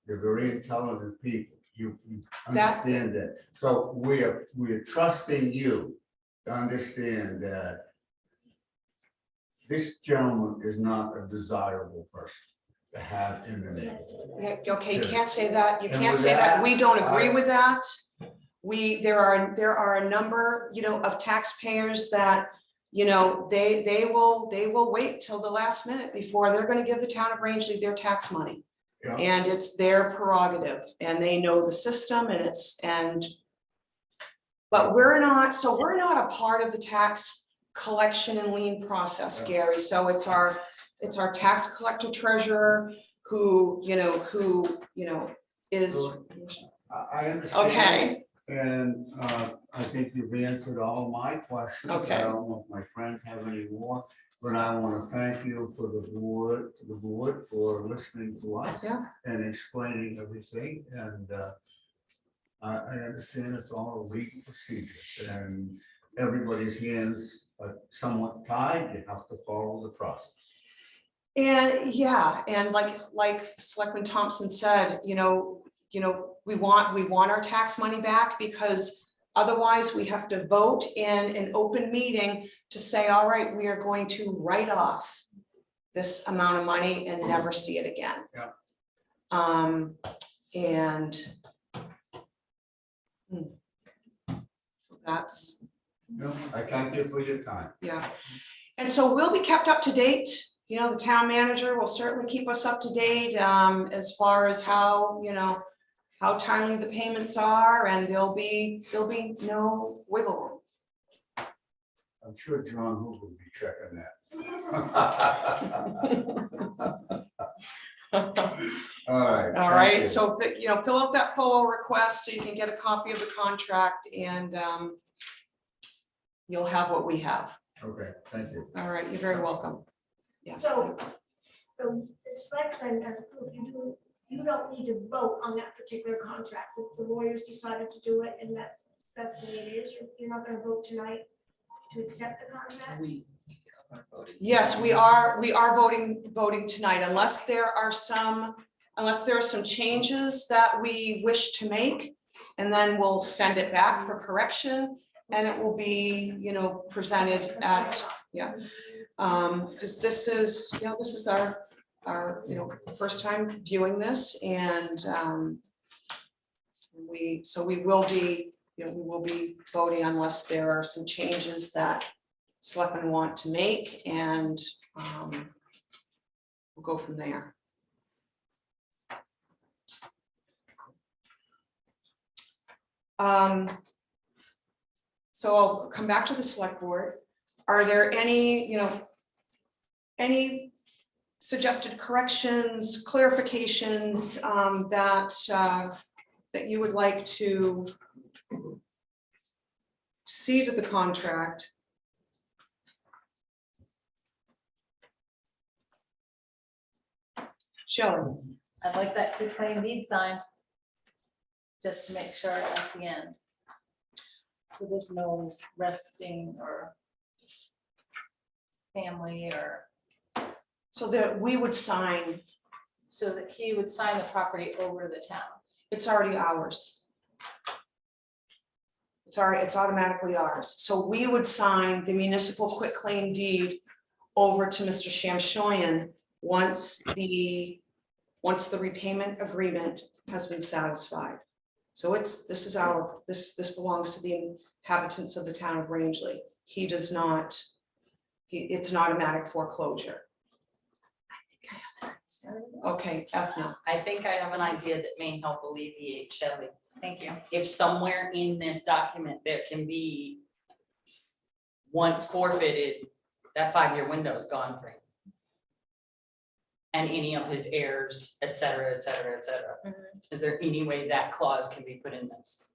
You're very intelligent people, you understand that. So we're trusting you to understand that this gentleman is not a desirable person to have in the neighborhood. yeah, okay, you can't say that, you And can't with say that, that, we don't agree I- with that. There are a number, you know, of taxpayers that, you know, they will wait till the last minute before they're gonna give the town of Rangeley their tax money. Yeah. And it's their prerogative, and they know the system, but we're not a part of the tax collection and lien process, Yeah. Gary, so it's our tax collector treasurer who is, I understand. okay, And I think you've answered all my questions. Okay. I don't know if my friends have any more, but I want to thank you for the board for listening to us yeah, and explaining everything. And I understand it's all a legal procedure and everybody's hands are somewhat tied. You have to follow the process. and yeah, and like Selectman Thompson said, you know, we want our tax money back, because otherwise we have to vote in an open meeting to say, all right, we are going to write off this amount of money and never see it again. Yeah. And that's, No, I thank you for your time. yeah. And so we'll be kept up to date. You know, the town manager will certainly keep us up to date as far as how, you know, how timely the payments are, and there'll be no wiggle room. I'm sure John Hook will be checking that. All right. All thank right, you. so, you know, fill out that FOA request so you can get a copy of the contract, and you'll have what we have. Okay, thank you. All right, you're very welcome. Yes. So the selectmen as a group, you don't need to vote on that particular contract. If the lawyers decided to do it, and that's the way it is, you're not gonna vote tonight to accept the contract? We are voting. Yes, we are voting tonight, unless there are some changes that we wish to make. And then we'll send it back for correction, and it will be, you know, presented at, because this is, you know, this is our, you know, first time viewing this, and we will be, you know, we will be voting unless there are some changes that selectmen want to make, and we'll go from there. So I'll come back to the select board. Are there any, you know, any suggested corrections, clarifications that you would like to see to the contract? Shelley? I'd like that quitclaim deed signed. Just to make sure at the end. So there's no resting or family or, So that we would sign, so that he would sign the property over to the town. it's already ours. It's automatically ours. So we would sign the municipal quitclaim deed over to Mr. Shamshoyan once the repayment agreement has been satisfied. So this belongs to the inhabitants of the town of Rangeley. He does not, it's an automatic foreclosure. Okay, Ethna. I think I have an idea that may help alleviate Shelley. Thank you. If somewhere in this document there can be, once forfeited, that 5-year window is gone for him. And any of his heirs, et cetera, et cetera, et cetera. Is there any way that clause can be put in this?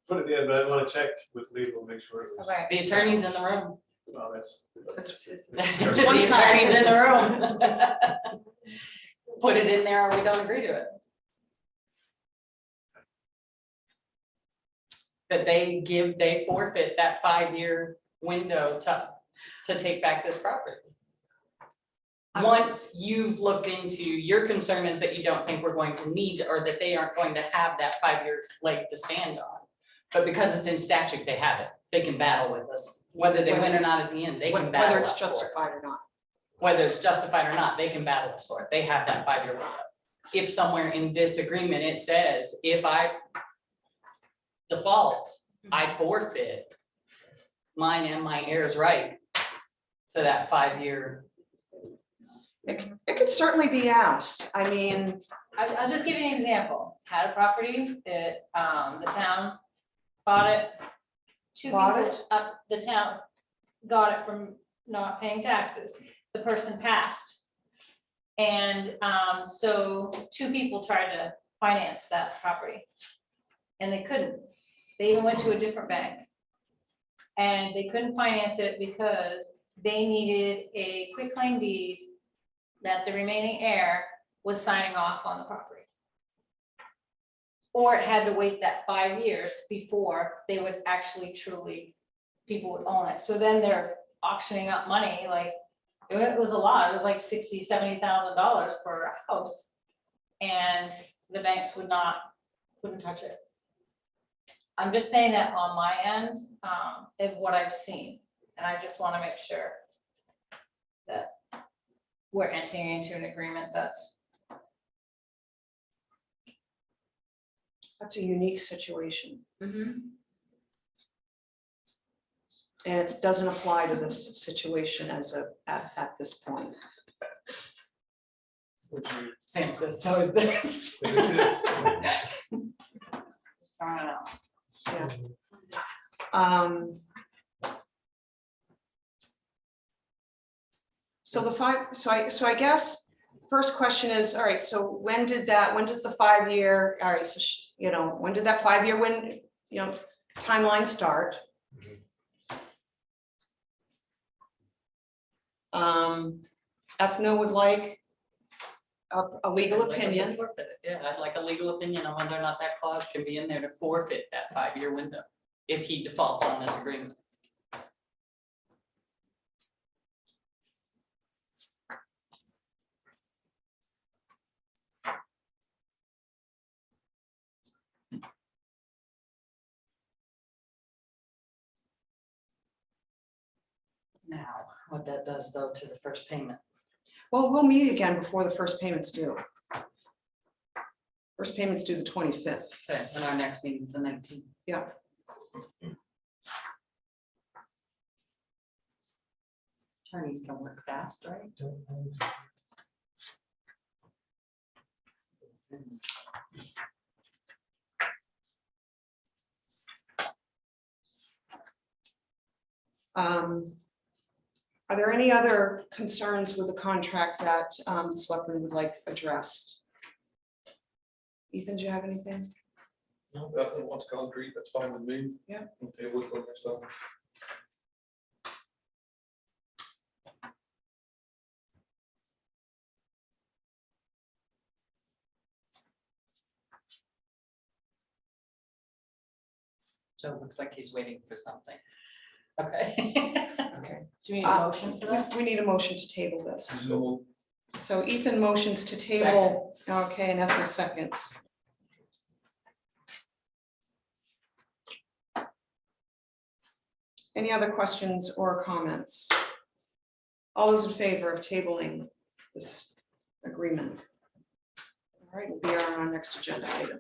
Put it in, but I want to check with legal, make sure it was. Okay. The attorney's in the room. Well, that's. The attorney's in the room. Put it in there or we don't agree to it. That they forfeit that 5-year window to take back this property. Once you've looked into, your concern is that you don't think we're going to need, or that they aren't going to have that 5-year leg to stand on. But because it's in statute, they have it. They can battle with us. Whether they win or not at the end, they can battle Whether it's us for it. justified or not. Whether it's justified or not, they can battle us for it. They have that 5-year window. If somewhere in this agreement, it says, if I default, I forfeit mine and my heirs' right to that 5-year. It could certainly be asked. I mean, I'll just give you an example. Had a property that, the town bought it. Bought people it? up the town got it from not paying taxes. The person passed. And, so 2 people tried to finance that property. And they couldn't. They even went to a different bank. And they couldn't finance it because they needed a quitclaim deed that the remaining heir was signing off on the property. Or it had to wait that 5 years before they would actually truly, people would own it. So then they're auctioning up money, like, it was a lot, it was like $60,000, $70,000 for a house. And the banks couldn't touch it. I'm just saying that on my end, of what I've seen, and I just wanna make sure that we're entering into an agreement that's That's a unique situation, Mhm. and it doesn't apply to this situation at this point. Sam says, so is this. This is, Just throwing it out. Yeah. So the five, so I guess, first question is, all right, so when does the 5-year, all right, so, when did that 5-year timeline start? Ethna would like a legal I'd like him to opinion. forfeit it. Yeah, I'd like a legal opinion on whether or not that clause can be in there to forfeit that 5-year window if he defaults on this agreement. Now, what that does though to the first payment. Well, we'll meet again before the first payment's due. First payment's due the 25th. Okay, and our next meeting is the 19th. Yeah. Attorneys can work fast, right? Are there any other concerns with the contract that the selectmen would like addressed? Ethan, do you have anything? No, definitely wants concrete, that's fine with me. Yeah. We'll table it till next time. Joe looks like he's waiting for something. Okay. Okay. Do you need a motion for that? We need a motion to table this. So So Ethan motions to table, okay, and Ethna seconds. Any other questions or comments? All those in favor of tabling this agreement? All right, we'll be on our next agenda item.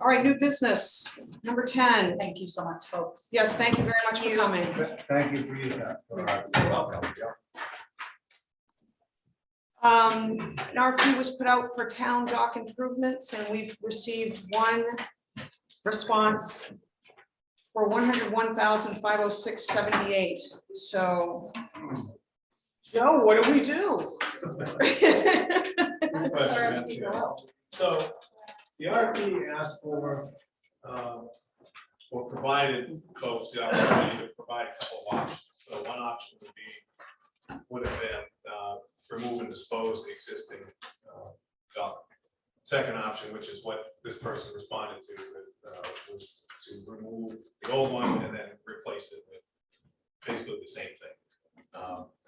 All right, new business, number 10. Thank you so much, folks. Yes, thank you very much for coming. Thank you for your time. You're welcome. An RFP was put out for town dock improvements, and we've received one response for $101,506.78. So, Joe, what do we do? so the RFP asked for, or provided folks the opportunity to provide a couple of options. So one option would have been remove and dispose the existing dock. Second option, which is what this person responded to, was to remove the old one and then replace it with basically the same thing.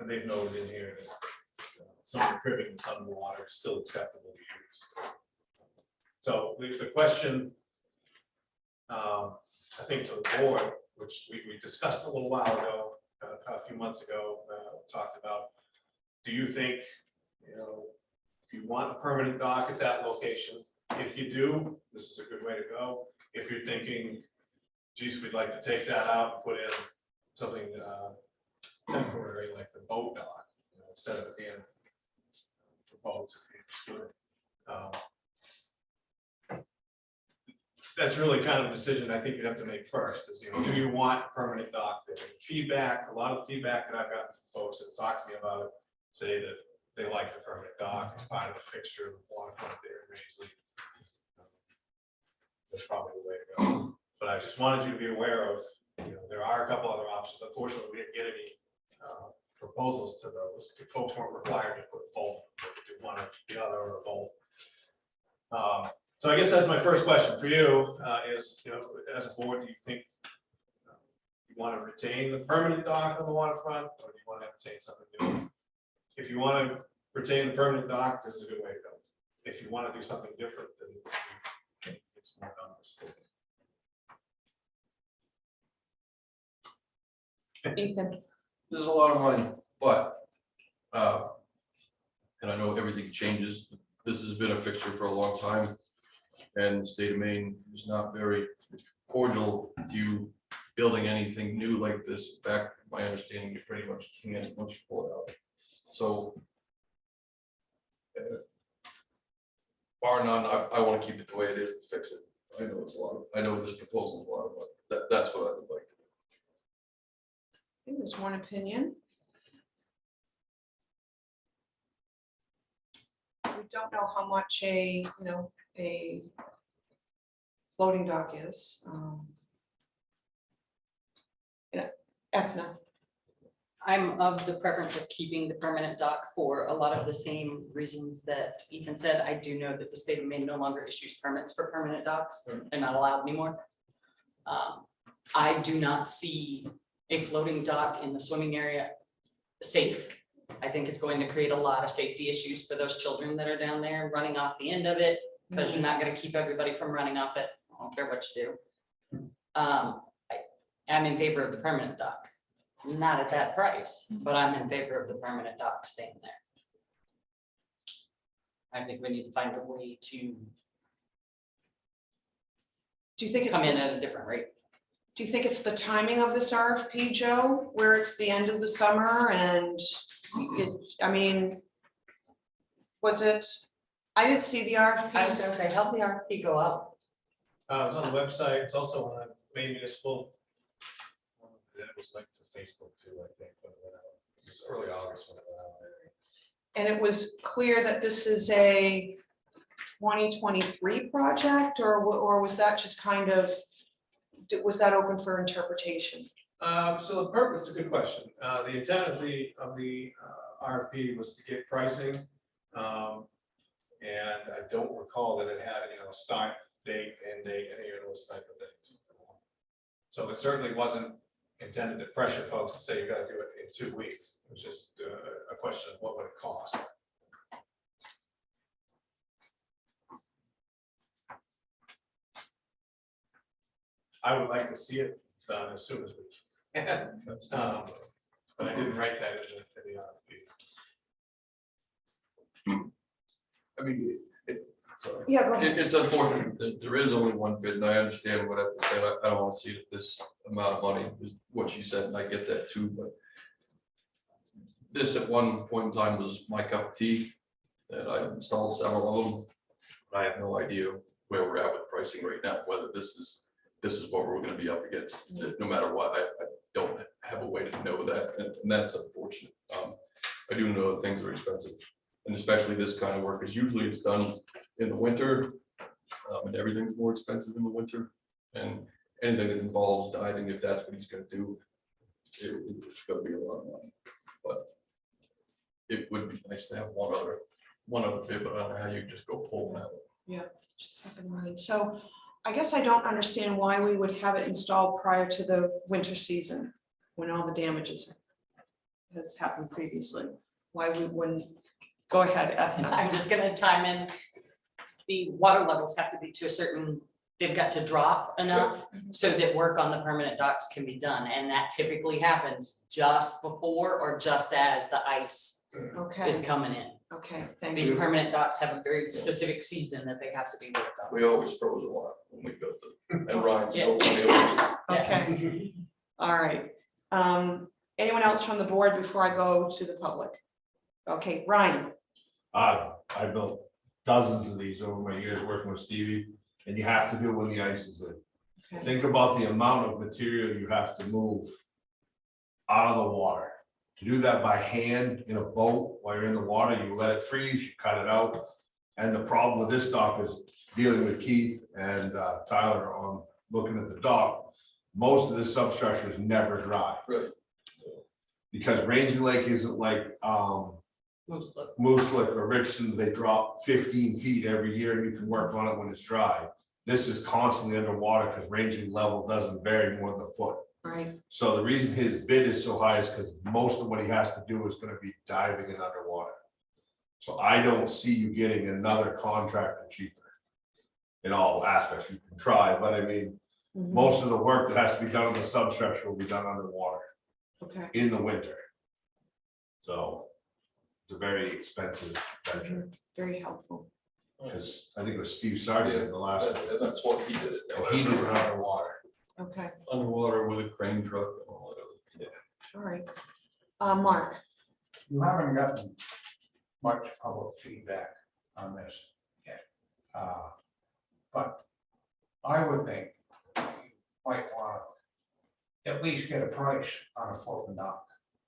And they've noted in here that some of the cribbing and some of the water is still acceptable to use. So the question, I think for the board, which we discussed a little while ago, a few months ago, talked about, do you think, if you want a permanent dock at that location? If you do, this is a good way to go. If you're thinking, geez, we'd like to take that out and put in something temporary like the boat dock, instead of it being for boats, that's really kind of a decision I think you have to make first, is, do you want a permanent dock there? Feedback, a lot of feedback that I've gotten from folks that talk to me about it, say that they like the permanent dock, it's part of the fixture of the waterfront there in Rangeley. That's probably the way to go. But I just wanted you to be aware of, there are a couple other options. Unfortunately, we didn't get any proposals to those. Folks weren't required to put both, they could do one or the other or both. So I guess that's my first question for you, is, as a board, do you think you want to retain the permanent dock on the waterfront, or do you want to retain something new? If you want to retain the permanent dock, this is a good way to go. If you want to do something different, then it's more numbers. Ethan, this is a lot of money, but And I know everything changes. This has been a fixture for a long time. And the state of Maine is not very cordial to you building anything new like this. In fact, my understanding, you pretty much can't once you pull it out. So bar none, I want to keep it the way it is and fix it. I know it's a lot of, I know this proposal is a lot of money. That's what I would like to do. I think there's one opinion. We don't know how much a floating dock is. Yeah, Ethna. I'm of the preference of keeping the permanent dock for a lot of the same reasons that Ethan said. I do know that the state of Maine no longer issues permits for permanent docks. They're not allowed anymore. I do not see a floating dock in the swimming area safe. I think it's going to create a lot of safety issues for those children that are down there running off the end of it, because you're not going to keep everybody from running off it. I don't care what you do. I'm in favor of the permanent dock. Not at that price, but I'm in favor of the permanent dock staying there. I think we need to find a way to Do you think it's come in the, at a different rate. do you think it's the timing of this RFP, Joe, where it's the end of the summer and I mean, was it, I didn't see the I was gonna RFP. say, help the RFP go out. It's on the website, it's also on Maine Municipal. It was linked to Facebook too, I think, but it was early August when it went out. And it was clear that this is a 2023 project, or was that just kind of, was that open for interpretation? So the purpose, it's a good question. The intent of the RFP was to get pricing. And I don't recall that it had, a start date, end date, any of those type of things. So it certainly wasn't intended to pressure folks to say you gotta do it in 2 weeks. It was just a question of what would it cost. I would like to see it done as soon as we can. But I didn't write that in the RFP. I mean, sorry. Yeah, go ahead. It's unfortunate that there is only one bid, and I understand what I said. I don't want to see it at this amount of money, is what she said, and I get that too, but this at one point in time was my cup of tea, and I installed several of them. I have no idea where we're at with pricing right now, whether this is what we're gonna be up against, no matter what. I don't have a way to know that, and that's unfortunate. I do know that things are expensive, and especially this kind of work, because usually it's done in the winter, and everything's more expensive in the winter. And anything that involves diving, if that's what he's gonna do, it's gonna be a lot of money. But it would be nice to have one other bid, but I don't know how you just go pull that. Yeah, just second line. So I guess I don't understand why we would have it installed prior to the winter season, when all the damages has happened previously. Why we wouldn't, go ahead, Ethna. I'm just gonna chime in. The water levels have to be to a certain, they've got to drop enough so that work on the permanent docks can be done. And that typically happens just before or just as the ice Okay, is coming in. okay, thank These you. permanent docks have a very specific season that they have to be worked on. We always froze a lot when we built them, and Ryan. Yeah. Okay, all right. Anyone else from the board before I go to the public? Okay, Ryan. I built dozens of these over my years working with Stevie, and you have to do it when the ice is in. Okay. Think about the amount of material you have to move out of the water. To do that by hand in a boat while you're in the water, you let it freeze, you cut it out. And the problem with this dock is dealing with Keith and Tyler on looking at the dock. Most of the substructure is never dry. Right. Because Ranging Lake isn't like Moose Lick or Richardson, they drop 15 feet every year and you can work on it when it's dry. This is constantly underwater because ranging level doesn't vary more than a foot. Right. So the reason his bid is so high is because most of what he has to do is going to be diving and underwater. So I don't see you getting another contractor cheaper in all aspects. You can try, but I mean, most of the work that has to be done on the substructure will be done underwater Okay. in the winter. So it's a very expensive venture. Very helpful. Because I think it was Steve Sargent in the last one. And that's what he did it. And he did it underwater. Okay, Underwater with a crane truck and all that. Yeah. all right. Mark, You haven't gotten much public feedback on this yet. But I would think you might want to at least get a price on a floating dock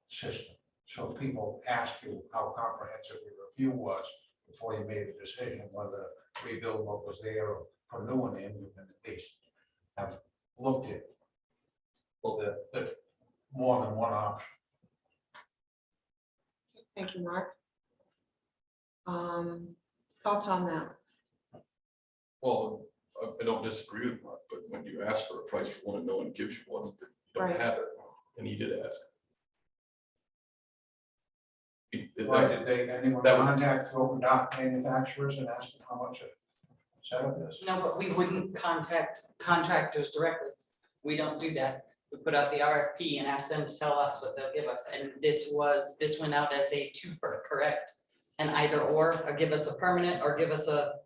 system. So if people ask you how comprehensive your review was before you made a decision whether to rebuild what was there or put a new one in, you can at least have looked at the more than one option. thank you, Mark. Thoughts on that? Well, I don't disagree with Mark, but when you ask for a price for one and no one gives you one, you don't Right. have it, and he did ask. Why did anyone that was- contact floating dock manufacturers and ask them how much a setup is? No, but we wouldn't contact contractors directly. We don't do that. We put out the RFP and ask them to tell us what they'll give us. And this went out as a twofer, correct? And either or give us a permanent or give us a,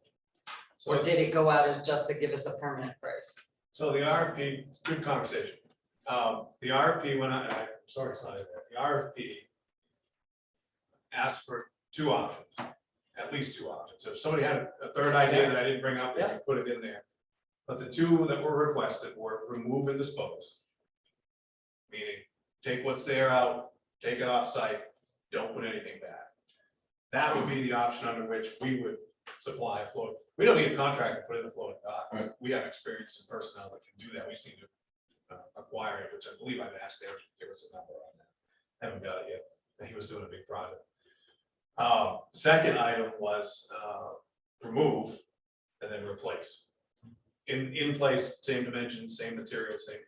or did it go out as just to give us a permanent price? So the RFP, good conversation. The RFP went out, sorry, it's not in there. The RFP asked for two options, at least two options. So if somebody had a third idea that I didn't bring up, they could put it in there. But the two that were requested were remove and dispose. Meaning, take what's there out, take it off site, don't put anything back. That would be the option under which we would supply a float. We don't need a contract to put in a floating dock. Right. We have experience and personnel that can do that. We just need to acquire it, which I believe I've asked Eric to give us a number on that. Haven't got it yet. And he was doing a big project. Second item was remove and then replace. In place, same dimensions, same material, same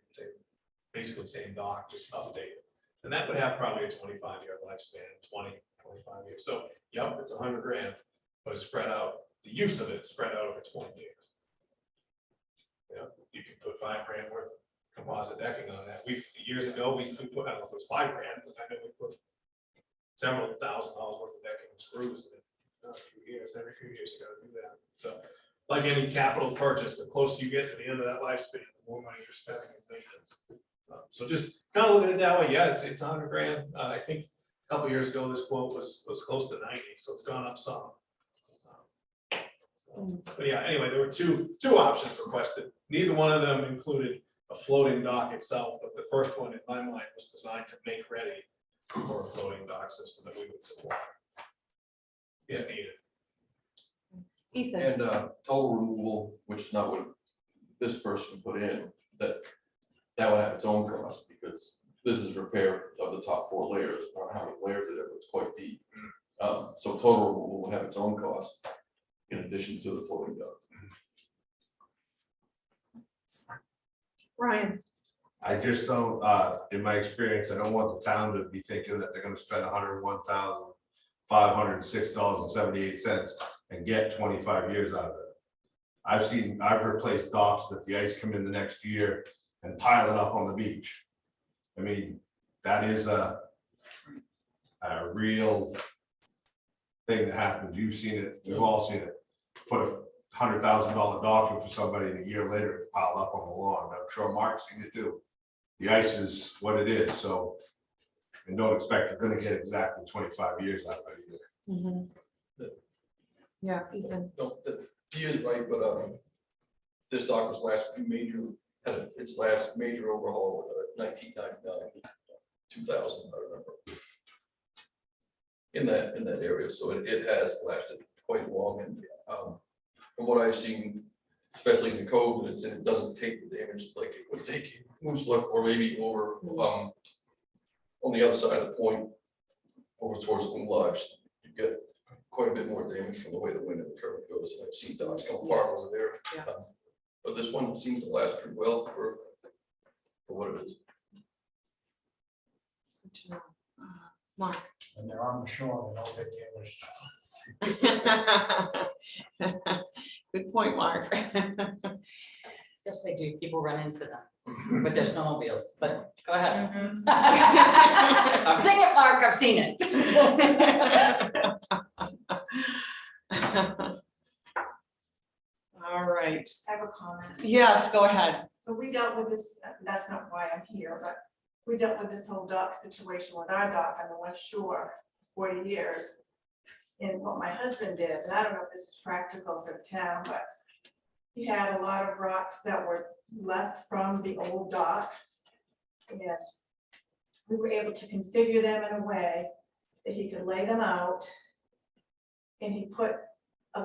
basically same dock, just update it. And that would have probably a 25-year lifespan, 25 years. So, yep, it's $100,000, but it's spread out, the use of it spread out over 20 years. You know, you can put $5,000 worth of composite decking on that. Years ago, we put, I don't know if it was $5,000, but I know we put several $1,000s worth of decking and screws in it. A few years, every few years you gotta do that. So, like any capital purchase, the closer you get to the end of that lifespan, the more money you're spending in maintenance. So just kind of look at it that way. Yeah, it's $100,000. I think a couple years ago, this quote was close to 90, so it's gone up some. But yeah, anyway, there were two options requested. Neither one of them included a floating dock itself, but the first one in my mind was designed to make ready for a floating dock system that we would supply if needed. Ethan, And total removal, which is not what this person put in, that would have its own cost, because this is repair of the top 4 layers. I don't know how many layers it is, but it's quite deep. So total removal would have its own cost in addition to the floating dock. Ryan, I just don't, in my experience, I don't want the town to be thinking that they're gonna spend $101,506.78 and get 25 years out of it. I've replaced docks that the ice come in the next year and pile it up on the beach. I mean, that is a real thing that happens. You've seen it, we've all seen it. Put a $100,000 dock in for somebody and a year later it's piled up on the lawn. I'm sure Mark's seen it too. The ice is what it is, so, and don't expect you're gonna get exactly 25 years out of it either. yeah, Ethan, No, he is right, but this dock was had its last major overhaul in 1999, 2000, I remember. In that area, so it has lasted quite long, and from what I've seen, especially in the cove, it doesn't take the damage like it would take Moose Lick or maybe over on the other side of the point over towards Loom Lodge. You get quite a bit more damage from the way the wind and the current goes. And I've seen docks come apart over there. Yeah. But this one seems to last pretty well for what it is. good to know. Mark. When they're on the shore, they don't get damaged. Good point, Mark. Yes, they do. People run into them. with their snowmobiles, but go ahead. Mhm. I've seen it, Mark, I've seen it. All right, I have a comment. yes, go ahead. So we dealt with this, that's not why I'm here, but we dealt with this whole dock situation with our dock on the West Shore for 40 years. And what my husband did, and I don't know if this is practical for the town, but he had a lot of rocks that were left from the old dock. And we were able to configure them in a way that he could lay them out. And he put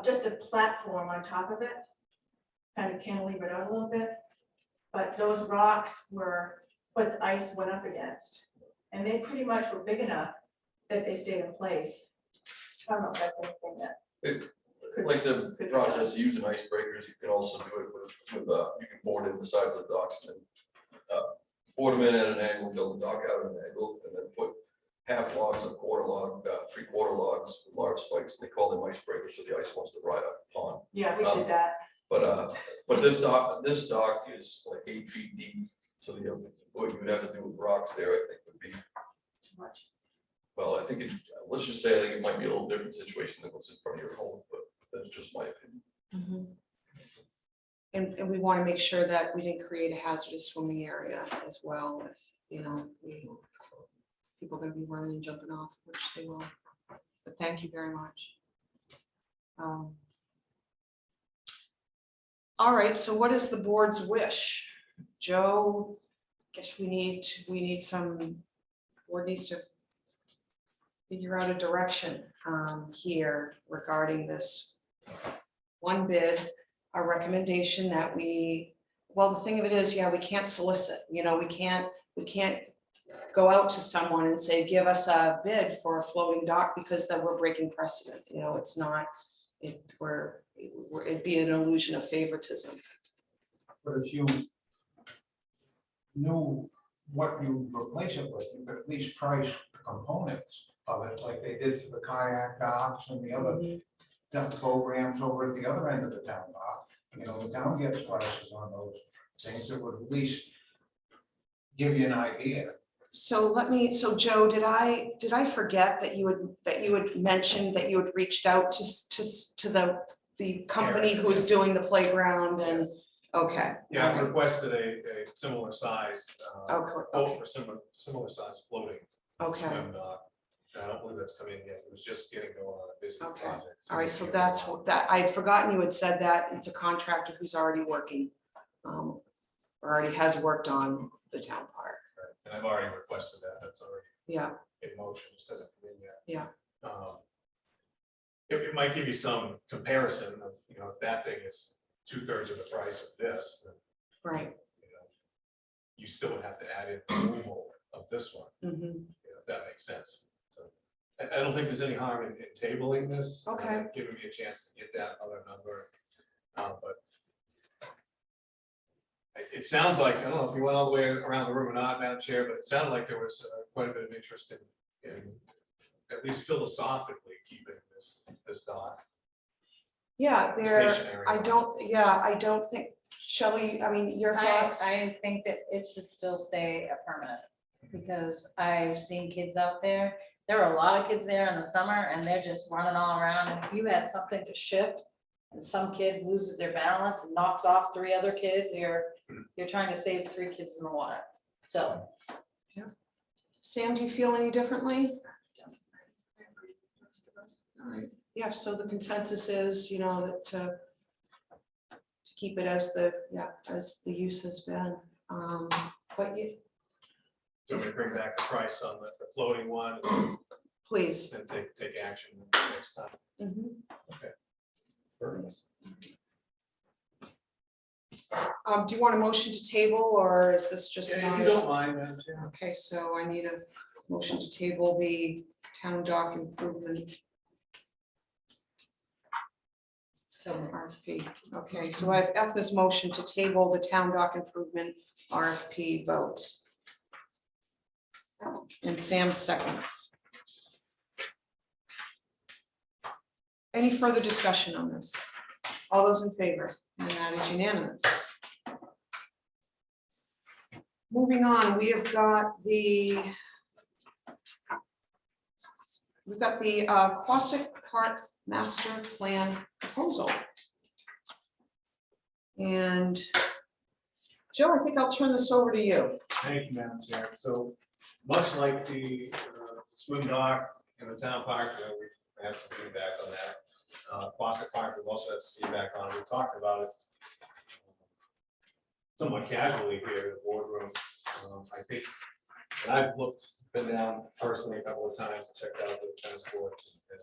just a platform on top of it, kind of cantilever it out a little bit. But those rocks were what the ice went up against. And they pretty much were big enough that they stayed in place. I don't know if that's anything that. Like the process of using icebreakers, you can also do it with you can board in the sides of the docks and board them in at an angle, build the dock out at an angle, and then put half logs and quarter log, 3/4 logs, with large spikes. They call them icebreakers, so the ice wants to ride up the pond. Yeah, we did that. But this dock is like 8 feet deep, so what you would have to do with rocks there, I think, would be, Too much. well, I think let's just say, I think it might be a little different situation than what's in front of your home, but that's just my opinion. And we want to make sure that we didn't create a hazardous swimming area as well, if, people are gonna be running and jumping off, which they will. But thank you very much. All right, so what is the board's wish? Joe, guess we need some, board needs to figure out a direction here regarding this one bid, a recommendation that well, the thing of it is, yeah, we can't solicit, we can't go out to someone and say, give us a bid for a floating dock, because then we're breaking precedent, it's not, it'd be an illusion of favoritism. But if you knew what you replace it with, you could at least price the components of it, like they did for the kayak docks and the other dump programs over at the other end of the town dock. The town gets prices on those things that would at least give you an idea. So Joe, did I forget that you had mentioned that you had reached out to the company who was doing the playground and, okay. Yeah, I requested a similar size, Okay, both for similar size floating okay, swim dock. And I don't believe that's coming yet, it was just getting going on a busy Okay. project. all right, so that's that, I'd forgotten you had said that, it's a contractor who's already working, or already has worked on the town park. Right, and I've already requested that, that's already Yeah, in motion, just hasn't come in yet. yeah, It might give you some comparison of, if that thing is 2/3 of the price of this, then, right. you still would have to add in removal of this one, Mhm. if that makes sense. So I don't think there's any harm in tabling this. Okay. Giving me a chance to get that other number, but it sounds like, I don't know if you went all the way around the room or not, Madam Chair, but it sounded like there was quite a bit of interest in at least philosophically keeping this dock Yeah, stationary. I don't think, Shelley, your thoughts? I think that it should still stay a permanent, because I've seen kids out there. There are a lot of kids there in the summer and they're just running all around, and if you had something to shift and some kid loses their balance and knocks off 3 other kids, you're trying to save 3 kids in the water. So. Sam, do you feel any differently? All right, yeah, so the consensus is, that to keep it as the use has been, but you, So we bring back the price on the floating one, please. and take action next time. Mhm. Okay. Do you want a motion to table, or is this just? Yeah, not if you as- don't mind, Madam Chair. Okay, so I need a motion to table the town dock improvement. So RFP, okay, so I have Ethna's motion to table the town dock improvement RFP vote. And Sam seconds. Any further discussion on this? All those in favor, and that is unanimous. moving on, we've got the Quasic Park Master Plan proposal. And Joe, I think I'll turn this over to you. Thank you, Madam Chair. So much like the swim dock in the town park, we've had some feedback on that. Quasic Park, we've also had some feedback on. We talked about it somewhat casually here in the boardroom. I think, and I've been down personally a couple of times and checked out the tennis courts, and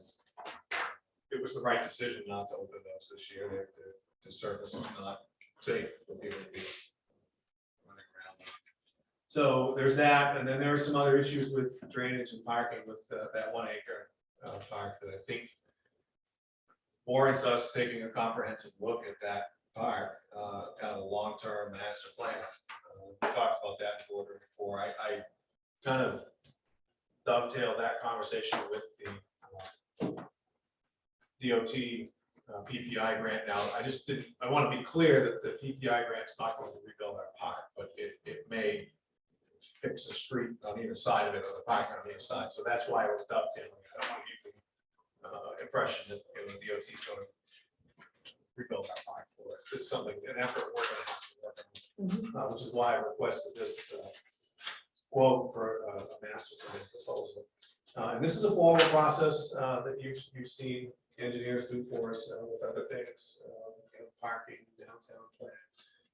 it was the right decision not to open those this year. The surface is not safe for people to be running around. So there's that, and then there are some other issues with drainage and parking with that 1 acre park that I think warrants us taking a comprehensive look at that park, kind of a long-term master plan. We talked about that in the board before. I kind of dovetailed that conversation with the DOT PPI grant. Now, I want to be clear that the PPI grant is not going to rebuild our park, but it may fix the street on either side of it, or the park on either side. So that's why I was dovetailing. I don't want to give the impression that the DOT is going to rebuild our park for us. This is something, an effort we're going to have to work on, which is why I requested this quote for a master plan proposal. And this is a formal process that you've seen engineers do for us with other things, parking, downtown plan,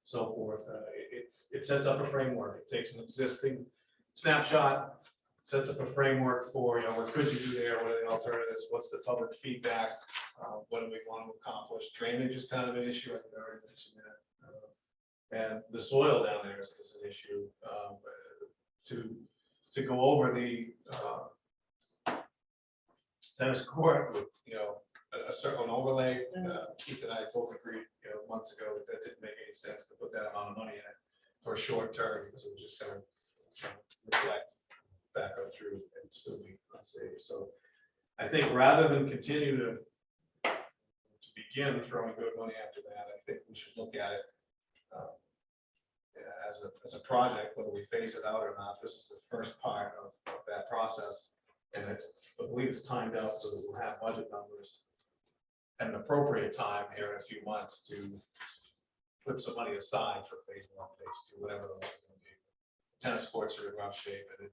so forth. It sets up a framework. It takes an existing snapshot, sets up a framework for, what could you do there? What are the alternatives? What's the public feedback? What do we want to accomplish? Drainage is kind of an issue. I think I already mentioned that. And the soil down there is an issue. To go over the tennis court with, a certain overlay. Keith and I both agreed, months ago that didn't make any sense to put that amount of money in it for a short term, because it was just going to reflect back up through and still be unsafe. So I think rather than continue to begin throwing good money after that, I think we should look at it as a project, whether we phase it out or not. This is the first part of that process, and I believe it's timed out so that we'll have budget numbers at an appropriate time here in a few months to put some money aside for phase 1, phase 2, whatever those are going to be. Tennis courts are in rough shape, and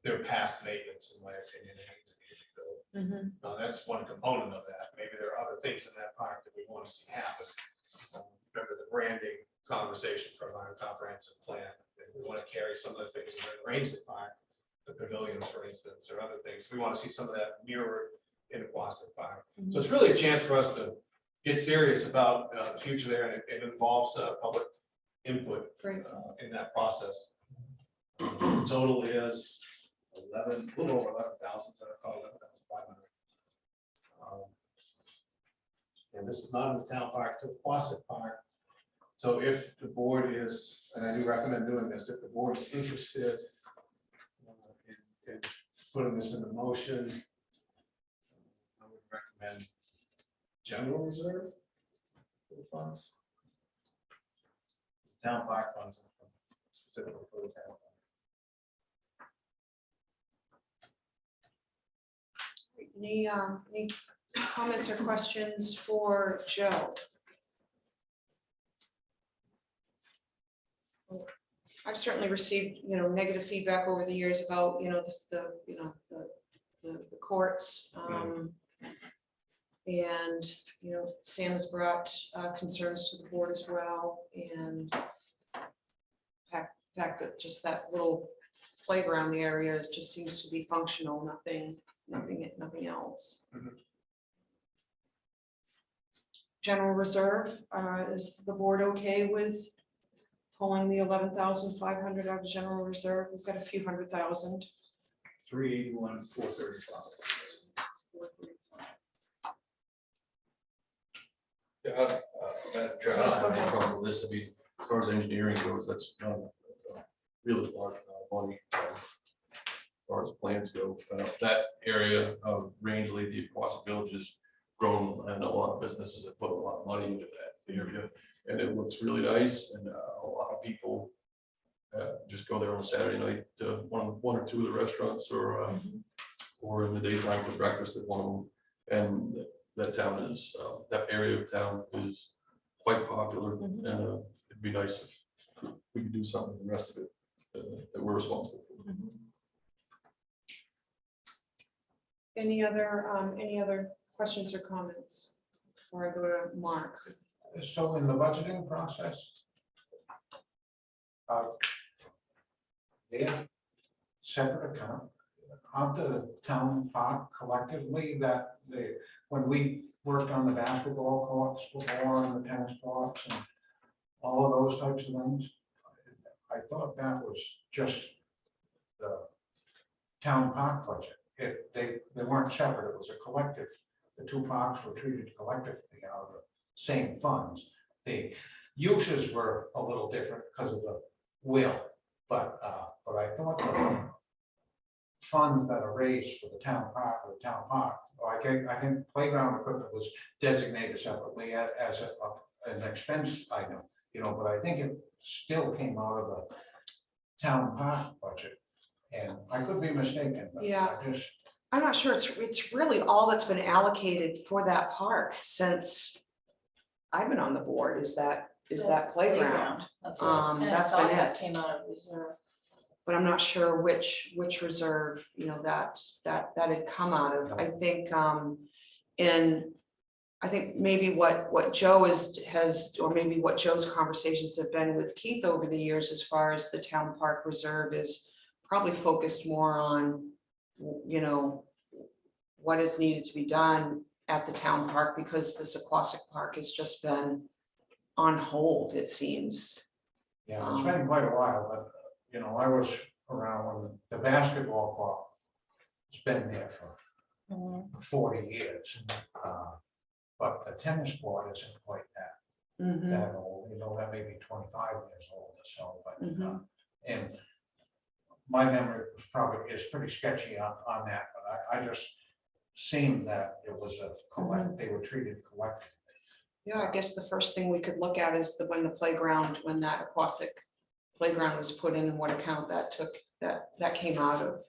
they're past maintenance, in my opinion. It needs to be rebuilt. That's one component of that. Maybe there are other things in that park that we want to see happen. Remember the branding conversation from our comprehensive plan. We want to carry some of the things that arrange the park, the pavilions, for instance, or other things. We want to see some of that mirrored in the Quasic Park. So it's really a chance for us to get serious about the future there, and it involves public input in that process. The total is a little over 11,000, so I call it 11,500. And this is not in the town park, it's a Quasic Park. So if the board is, and I do recommend doing this, if the board is interested in putting this into motion, I would recommend general reserve for the funds. Town park funds are specifically for the town. Any comments or questions for Joe? I've certainly received, negative feedback over the years about, the courts. And, Sam has brought concerns to the board as well, and the fact that just that little playground area just seems to be functional, nothing else. General reserve, is the board okay with pulling the 11,500 out of general reserve? We've got a few $100,000. 381, 435. Yeah, Madam Chair, I don't have any trouble with this. I mean, as far as engineering goes, that's not a really large amount of money. As far as plans go, that area of Rangeley, the Quasic Village, has grown, and a lot of businesses have put a lot of money into that area, and it looks really nice. And a lot of people just go there on a Saturday night, one or two of the restaurants, or in the daytime for breakfast at one of them. And that town is, that area of town is quite popular, and it'd be nice if we could do something with the rest of it that we're responsible for. Any other questions or comments before I go to Mark? So in the budgeting process, their separate account, aren't the town park collectively that they, when we worked on the basketball courts before and the tennis courts and all of those types of things, I thought that was just the town park budget. They weren't separate, it was a collective. The two parks were treated collectively out of the same funds. The uses were a little different because of the will, but I thought the funds that are raised for the town park, I think playground equipment was designated separately as an expense item, but I think it still came out of the town park budget. And I could be mistaken, but Yeah. I I'm not sure, it's really all that's been allocated for that park since I've been on the board is that playground. That's That's And I thought been that it. came out of reserve. But I'm not sure which reserve, that had come out of. I think I think maybe what Joe has, or maybe what Joe's conversations have been with Keith over the years, as far as the town park reserve, is probably focused more on, what is needed to be done at the town park, because the Sequasic Park has just been on hold, it seems. Yeah, it's been quite a while, but, I was around when the basketball court has been there for 40 years. But the tennis court isn't quite that old, that may be 25 years old or so, but, and my memory is pretty sketchy on that, but I just seen that it was they were treated collectively. Yeah, I guess the first thing we could look at is when that Aquasic playground was put in and what account that took, that came out of.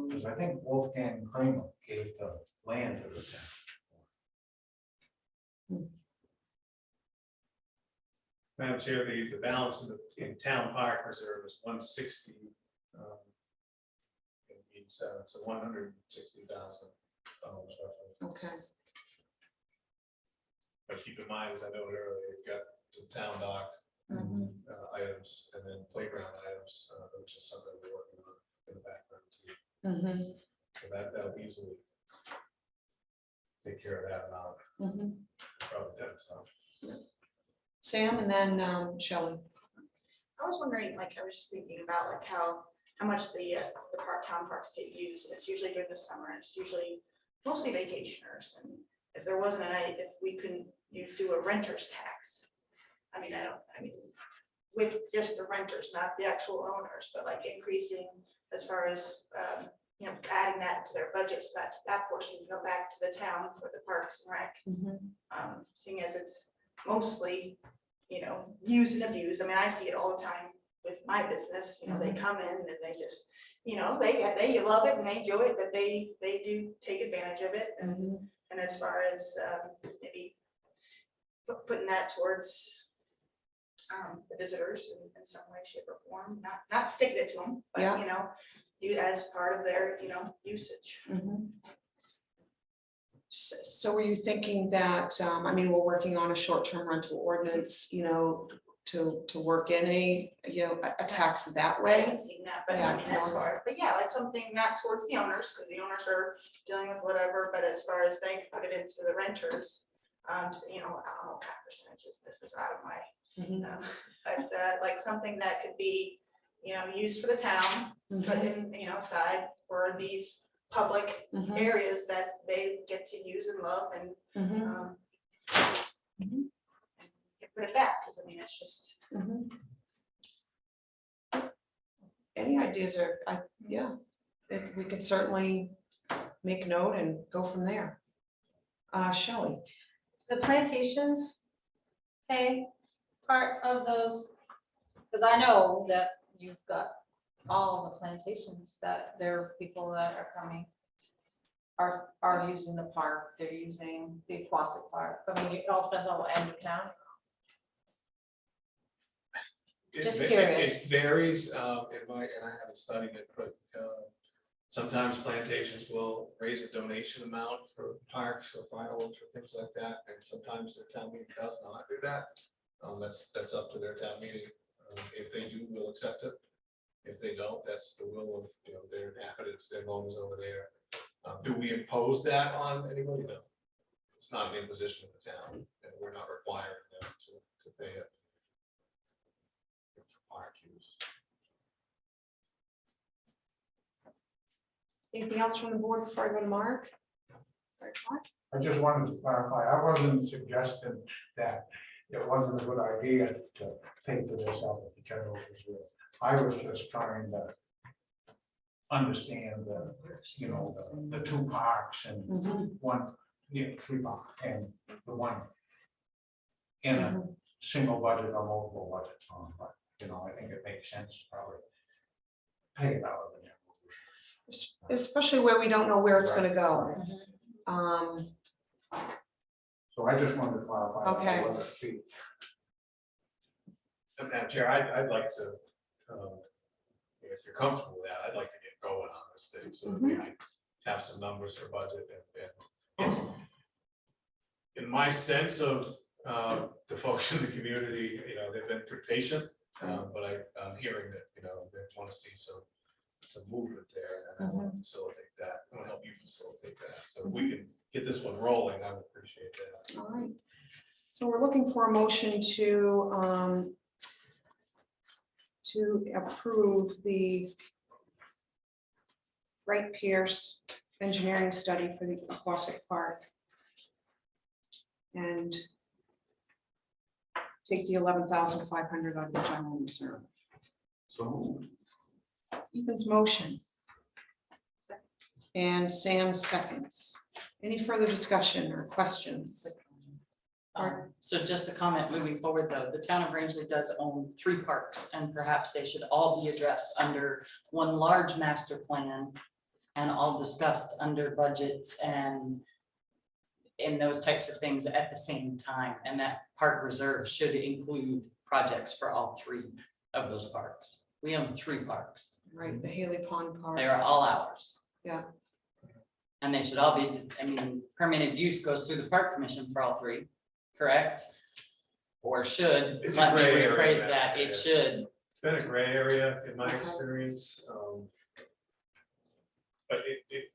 Because I think Wolfgang Kramer gave the land to the town. Madam Chair, the balance in town park reserve is 160. So $160,000 roughly. Okay. But keep in mind, as I noted earlier, you've got the town dock items and then playground items, which is something we're working on in the background too. So that'll easily take care of that amount. Probably that's Sam, and then Shelley. I was wondering, I was just thinking about how much the town parks get used, and it's usually during the summer, and it's usually mostly vacationers, and if there wasn't if we couldn't, do a renter's tax. I mean, with just the renters, not the actual owners, but increasing as far as, adding that to their budget, so that portion can go back to the town for the parks and rec. Seeing as it's mostly, used and abused. I mean, I see it all the time with my business, they come in and they just, they love it and they enjoy it, but they do take advantage of it. And as far as maybe putting that towards the visitors in some way, shape or form, not sticking it to them, but, as part of their, usage. So were you thinking that, we're working on a short-term rental ordinance, to work in a tax that I way? haven't seen that, but Yeah, I mean, as far, but yeah, something not towards the owners, because the owners are dealing with whatever, but as far as they put it into the renters, so, I don't know what kind of percentages, this is out of my, but something that could be, used for the town, put in, aside for these public areas that they get to use and love, and put it back, because I mean, it's just. Any ideas are, we could certainly make note and go from there. Shelley. The plantations pay part of those Because I know that you've got all the plantations that there are people that are coming. Are using the park, they're using the aquatic park. I mean, it all depends on what end of town. Just curious. It varies, and I haven't studied it, but sometimes plantations will raise a donation amount for parks or fireworks or things like that, and sometimes their town meeting does not do that. That's up to their town meeting. If they do, we'll accept it. If they don't, that's the will of, their inhabitants, their owners over there. Do we impose that on anybody? No. It's not an imposition of the town, and we're not requiring them to pay it. For park use. Anything else from the board before I go to Mark? All right, Mark? I just wanted to clarify, I wasn't suggesting that it wasn't a good idea to pay for this out of the general reserve. I was just trying to understand the two parks and one, 3 parks and the one in a single budget or multiple budgets on, but I think it makes sense to probably pay it out of the general reserve. Especially where we don't know where it's gonna go. So I just wanted to clarify. Okay. Madam Chair, I'd like to, if you're comfortable with that, I'd like to get going on this thing so that we can have some numbers for budget and it's, in my sense of the folks in the community, they've been pretty patient, but I'm hearing that, they want to see some movement there, and I want to facilitate that. I want to help you facilitate that. So if we can get this one rolling, I would appreciate that. All right. So we're looking for a motion to approve the Wright Pierce engineering study for the aquatic park. And take the 11,500 out of the general reserve. So Ethan's motion. And Sam seconds. Any further discussion or questions? So just a comment moving forward, though, the town of Rangeley does own 3 parks, and perhaps they should all be addressed under one large master plan and all discussed under budgets and in those types of things at the same time. And that park reserve should include projects for all 3 of those parks. We own 3 parks. Right, the Haley Pond Park. They are all ours. Yeah. And they should all be, permitted use goes through the park commission for all 3, correct? Or should, It's a let me gray area, rephrase Matt. that, it should. it's been a gray area in my experience. But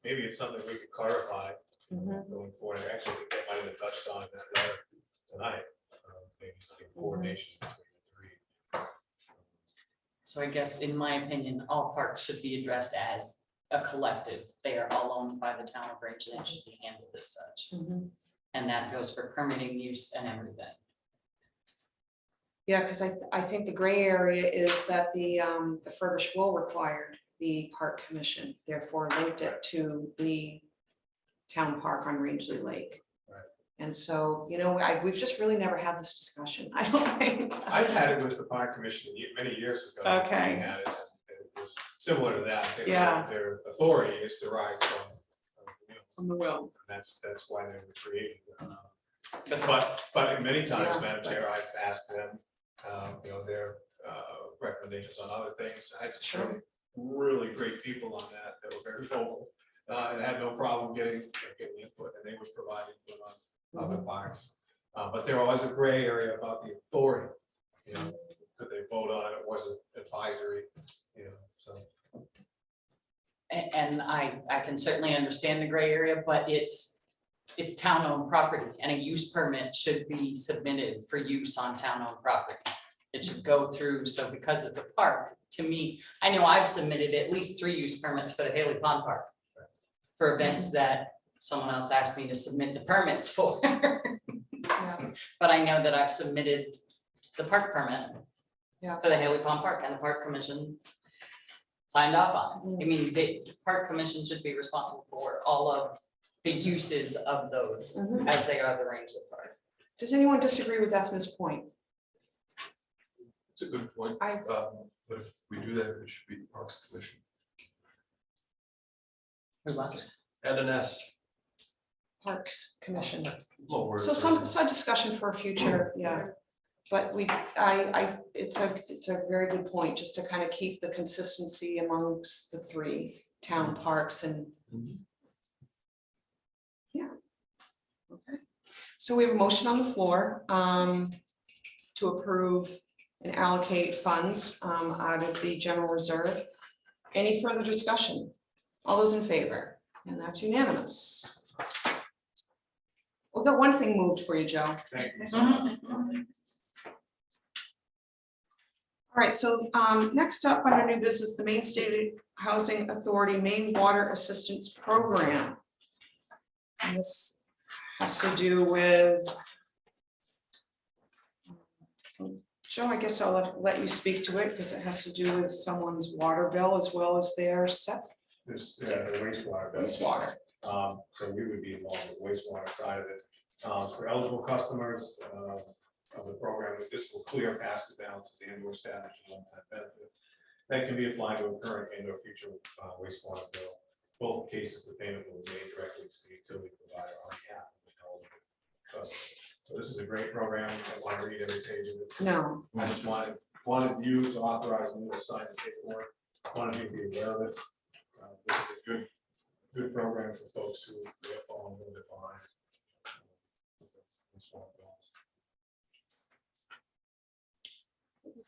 maybe it's something we could clarify going forward. I actually think that might have been touched on in that letter tonight. Maybe some coordination between the 3. So I guess, in my opinion, all parks should be addressed as a collective. They are all owned by the town of Rangeley and should be handled as such. And that goes for permitting use and everything. Yeah, because I think the gray area is that the Furbish will required the park commission, therefore linked it to the town park on Rangeley Lake. Right. And so, we've just really never had this discussion, I don't think. I've had it with the park commission many years ago. Okay. We had it, and it was similar to that. Yeah. Their authority is derived from the will. That's why they were created. But in many times, Madam Chair, I've asked them, their recommendations on other things. I had some really great people on that were very vocal and had no problem getting input, and they would provide input on other parks. But there was a gray area about the authority. Could they vote on it? It wasn't advisory. So. And I can certainly understand the gray area, but it's town-owned property, and a use permit should be submitted for use on town-owned property. It should go through, so because it's a park, to me, I know I've submitted at least 3 use permits for the Haley Pond Park for events that someone else asked me to submit the permits for. But I know that I've submitted the park permit for the Haley Pond Park, and the park commission signed off on it. I mean, the park commission should be responsible for all of the uses of those as they are the Rangeley Park. Does anyone disagree with Ethna's point? It's a good point. But if we do that, it should be the Parks Commission. Add an S. Parks Commission. Lower. So some discussion for a future, yeah. But it's a very good point, just to kind of keep the consistency amongst the three town parks and. Yeah. Okay, so we have a motion on the floor to approve and allocate funds out of the general reserve. Any further discussion? All those in favor? And that's unanimous. We've got one thing moved for you, Joe. Thank you so much. All right, so next up under new business, the Maine State Housing Authority Maine Water Assistance Program. And this has to do with, Joe, I guess I'll let you speak to it because it has to do with someone's water bill as well as their septic. This, the wastewater. bill. Wastewater. So we would be involved with the wastewater side of it. For eligible customers of the program, this will clear past the balances and or establish a one-time benefit that can be applied to a current and or future wastewater bill. Both cases, the payment will be made directly to the utility provider on behalf of the eligible customer. So this is a great program. I don't want to read every page of it. No. I just wanted you to authorize me to sign the paperwork. Wanted you to be aware of it. This is a good program for folks who have fallen a little bit behind.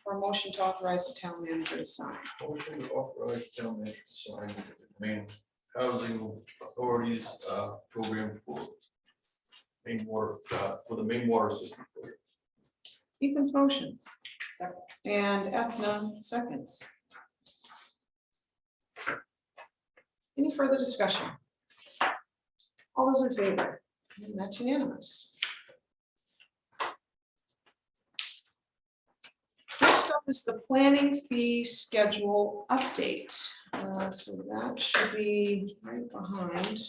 For a motion to authorize the town manager to sign. Motion to authorize the town manager to sign the Maine Housing Authorities program for Maine water, for the Maine water system. Ethan's motion. Second. And Ethna seconds. Any further discussion? All those in favor? And that's unanimous. Next up is the planning fee schedule update. So that should be right behind.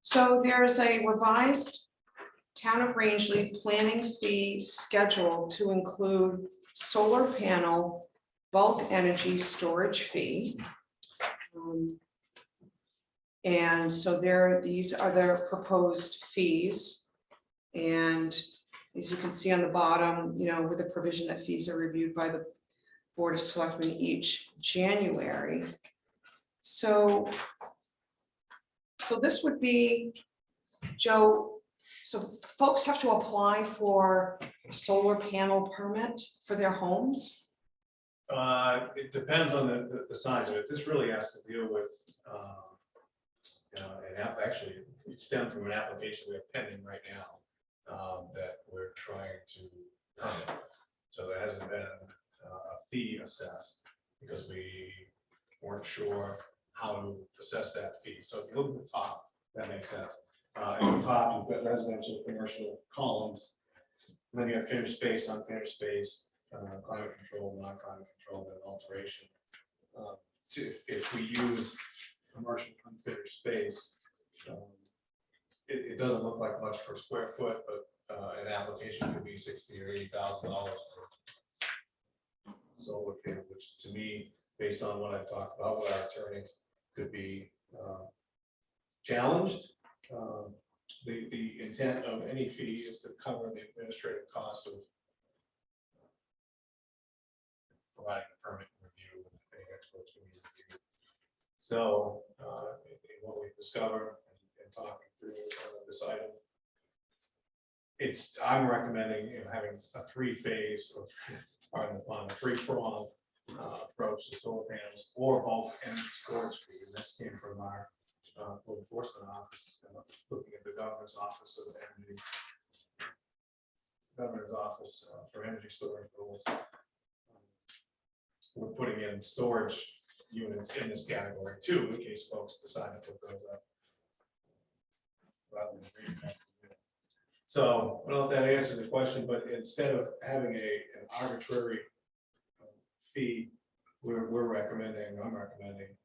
So there's a revised Town of Rangeley planning fee schedule to include solar panel, bulk energy storage fee. And so these are the proposed fees. And as you can see on the bottom, with the provision that fees are reviewed by the Board of Selectmen each January. So this would be, Joe, so folks have to apply for a solar panel permit for their homes? It depends on the size of it. This really has to deal with, actually, it stemmed from an application we have pending right now that we're trying to permit. So there hasn't been a fee assessed because we weren't sure how to assess that fee. So if you look at the top, that makes sense. At the top, you've got residential, commercial columns. And then you have finished space, unfinished space, climate control, non-climate control, and alteration. If we use commercial unfinished space, it doesn't look like much per square foot, but an application could be $60,000 or $80,000 for solar field, which to me, based on what I've talked about with our attorneys, could be challenged. The intent of any fee is to cover the administrative costs of providing a permit review and any experts we need to review. So what we've discovered and talking through this item, I'm recommending having a three-phase or a three-pronged approach to solar panels or bulk energy storage fee. And this came from our code enforcement office, looking at the governor's office of energy, for energy storage rules. We're putting in storage units in this category too, in case folks decide to put those up. So I don't know if that answers the question, but instead of having an arbitrary fee, I'm recommending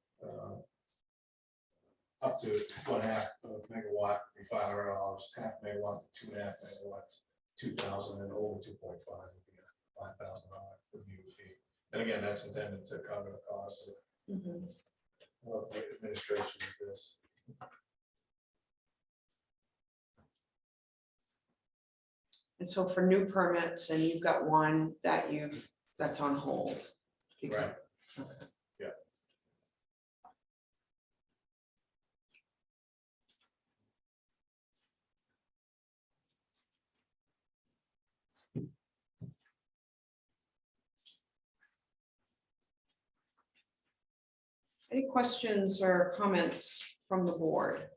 up to 1.5 megawatt, $500, half megawatt to 2.5 megawatts. 2,000 and over 2.5 would be a $5,000 review fee. And again, that's intended to cover the cost of the administration of this. And so for new permits, and you've got one that that's on hold. because- Right. Okay. Yeah. Any questions or comments from the board?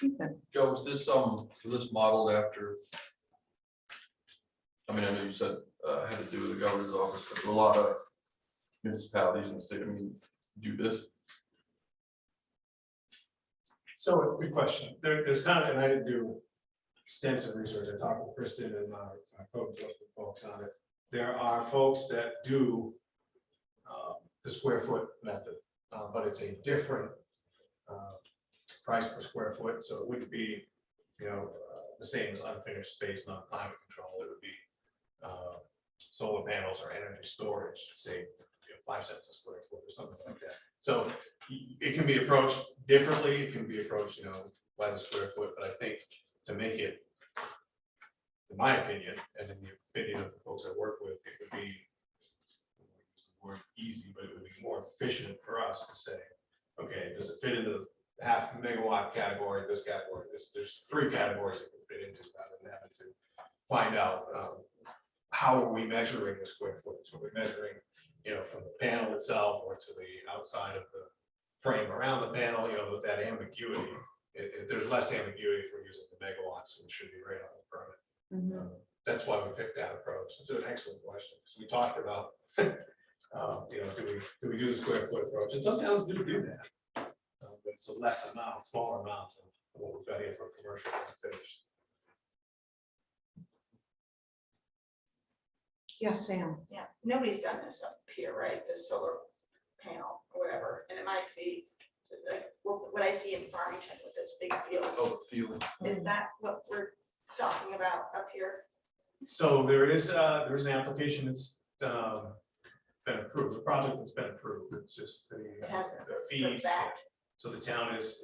Okay. Joe, is this modeled after? I mean, I know you said had to do with the governor's office, but a lot of municipalities in the state, I mean, do this. So, good question. There's kind of, and I didn't do extensive research. I talked with Kristen and our code enforcement folks on it. There are folks that do the square foot method, but it's a different price per square foot, so it wouldn't be, the same as unfinished space, not climate control. It would be solar panels or energy storage, say 5 cents a square foot or something like that. So it can be approached differently. It can be approached, by the square foot. But I think to make it, in my opinion, and in the opinion of the folks I work with, it would be more easy, but it would be more efficient for us to say, okay, does it fit into the half megawatt category, this category? There's 3 categories it can fit into, rather than having to find out how are we measuring the square footage? Are we measuring, from the panel itself or to the outside of the frame around the panel? With that ambiguity, there's less ambiguity for using the megawatts, which should be right on the permit. That's why we picked that approach. It's an excellent question, because we talked about, do we do the square foot approach? And some towns do that, but it's a less amount, smaller amount of what we've got here for commercial finished. Yes, Sam. Yeah, nobody's done this up here, right, this solar panel or whatever, and it might be like what I see in Farmington with those big fields. Oh, feeling. Is that what we're talking about up here? So there's an application that's been approved, the project that's been approved. It's just the has been the approved for fees. that. So the town is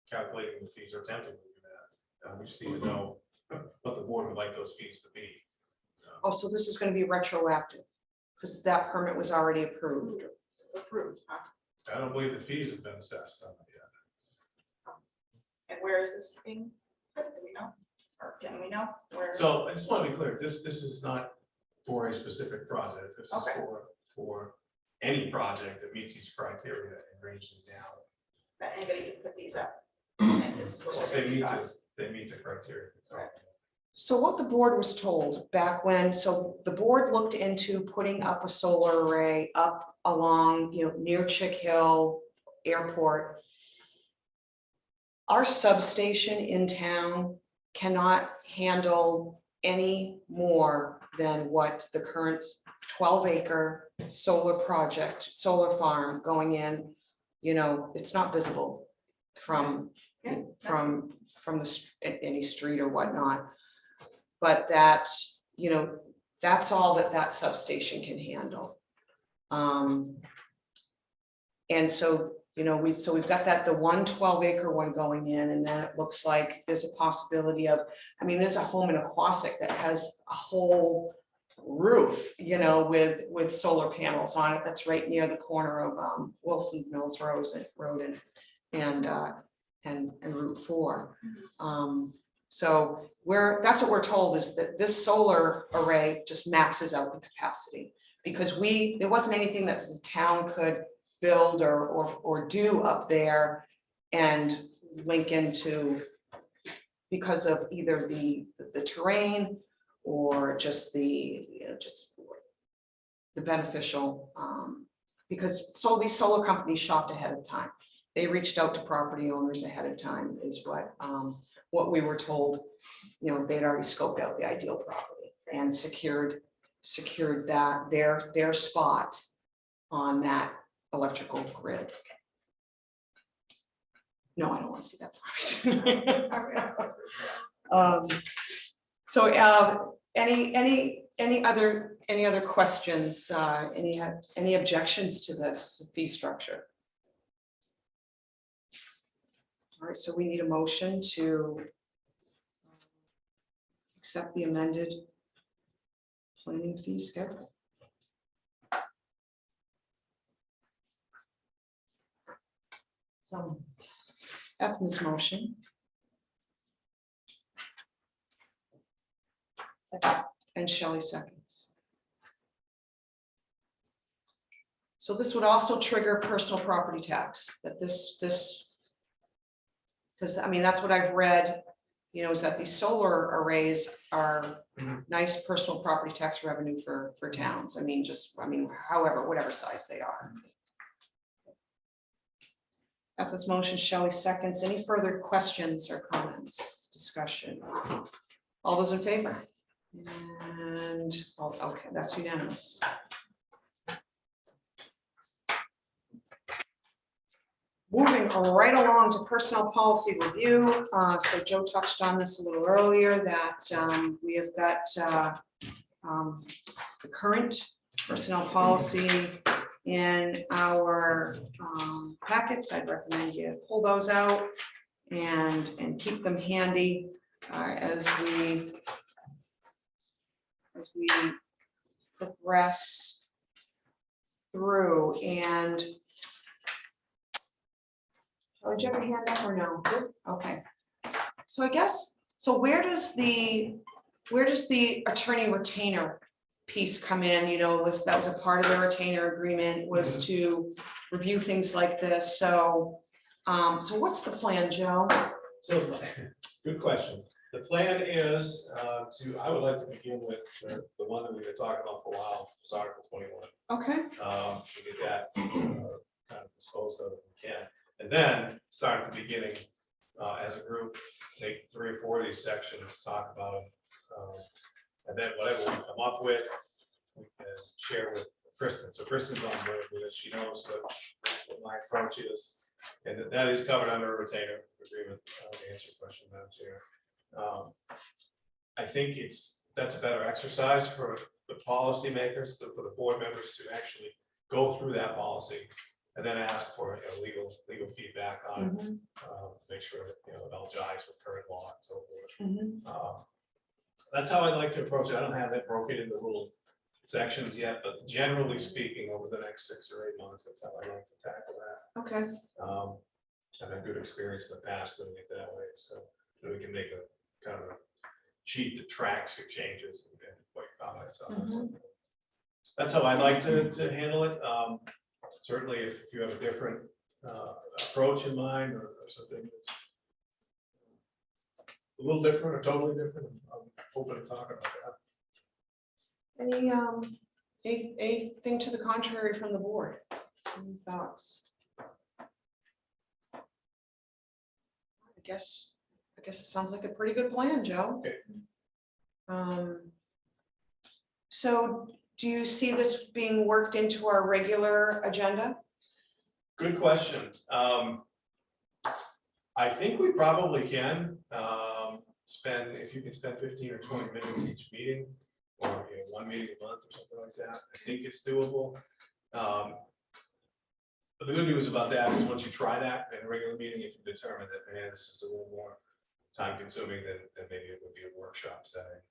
calculating the fees or attempting to do that. We just need to know what the board would like those fees to be. Oh, so this is going to be retroactive, because that permit was already approved. Approved, huh? I don't believe the fees have been assessed on it yet. And where is this being put? Do we know? Or can we know where? So I just want to be clear, this is not for a specific project. This is Okay. for any project that meets these criteria and ranges down. That anybody can put these up. And this is what we're They meet gonna the, cost. they meet the criteria. Right. So what the board was told back when, so the board looked into putting up a solar array up along, near Chick Hill Airport. Our substation in town cannot handle any more than what the current 12-acre solar project, solar farm going in, it's not visible from Yeah, any street or whatnot. But that, that's all that substation can handle. And so, we've got the 1 12-acre one going in, and then it looks like there's a possibility of, there's a home in Aquasic that has a whole roof, with solar panels on it. That's right near the corner of Wilson Mills Road and Route 4. So that's what we're told, is that this solar array just maxes out the capacity, because there wasn't anything that the town could build or do up there and link into, because of either the terrain or just the beneficial, because these solar companies shopped ahead of time. They reached out to property owners ahead of time, is what we were told. They'd already scoped out the ideal property and secured secured that, their spot on that electrical grid. No, I don't want to see that part. So, any other questions, any objections to this fee structure? All right, so we need a motion to accept the amended planning fee schedule. So, Ethna's motion. And Shelley seconds. So this would also trigger personal property tax, that this, because I mean, that's what I've read, you know, is that these solar arrays are nice personal property tax revenue for towns. I mean, however, whatever size they are. That's this motion, Shelley seconds. Any further questions or comments, discussion? All those in favor? And, okay, that's unanimous. Moving right along to personnel policy review. So Joe touched on this a little earlier, that we have got the current personnel policy in our packets. I'd recommend you pull those out and keep them handy as we progress through. And did you have a hand up or no? Okay. So I guess, so where does the attorney retainer piece come in? You know, that was a part of the retainer agreement, was to review things like this. So, so what's the plan, Joe? So, good question. The plan is I would like to begin with the one that we've been talking about for a while, is Article 21. Okay. To get that kind of disposed of if we can. And then start at the beginning as a group, take 3 or 4 of these sections, talk about them. And then whatever we come up with, we can share with Kristen. So Kristen's on board with it. She knows what my approach is. And that is covered under a retainer agreement, to answer your question, Madam Chair. I think that's a better exercise for the policymakers, for the board members to actually go through that policy and then ask for legal feedback on it, to make sure that it all jives with current law and so forth. That's how I'd like to approach it. I don't have that broken into little sections yet, but generally speaking, over the next 6 or 8 months, that's how I like to tackle that. Okay. I've had good experience in the past doing it that way, so we can make a kind of a sheet that tracks your changes and what your comments are. That's how I'd like to handle it. Certainly, if you have a different approach in mind or something that's a little different or totally different, I'm open to talk about that. Anything to the contrary from the board? Any thoughts? I guess it sounds like a pretty good plan, Joe. Okay. So do you see this being worked into our regular agenda? Good question. I think we probably can if you can spend 15 or 20 minutes each meeting, or 1 meeting a month or something like that. I think it's doable. But the good news about that is once you try that in a regular meeting, if you determine that, man, this is a little more time consuming than maybe it would be a workshop setting.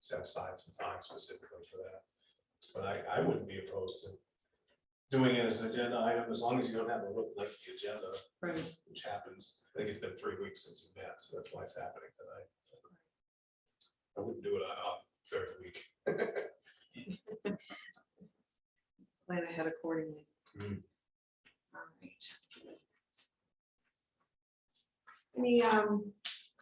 Set aside some time specifically for that. But I wouldn't be opposed to doing it as an agenda item, as long as you don't have a real lengthy agenda, Right. which happens. I think it's been 3 weeks since you met, so that's why it's happening tonight. I wouldn't do it on third week. Plan ahead accordingly. All right. Any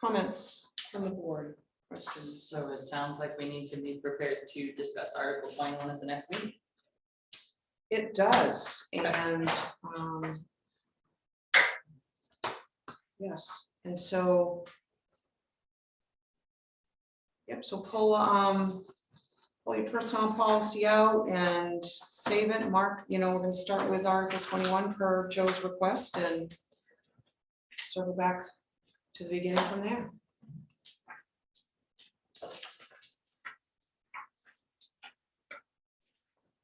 comments from the board? Questions? So it sounds like we need to be prepared to discuss Article 21 at the next meeting. It does, and yes, and so. Yep, so pull pull your personnel policy out and save it, mark, we're gonna start with Article 21 per Joe's request and circle back to the beginning from there.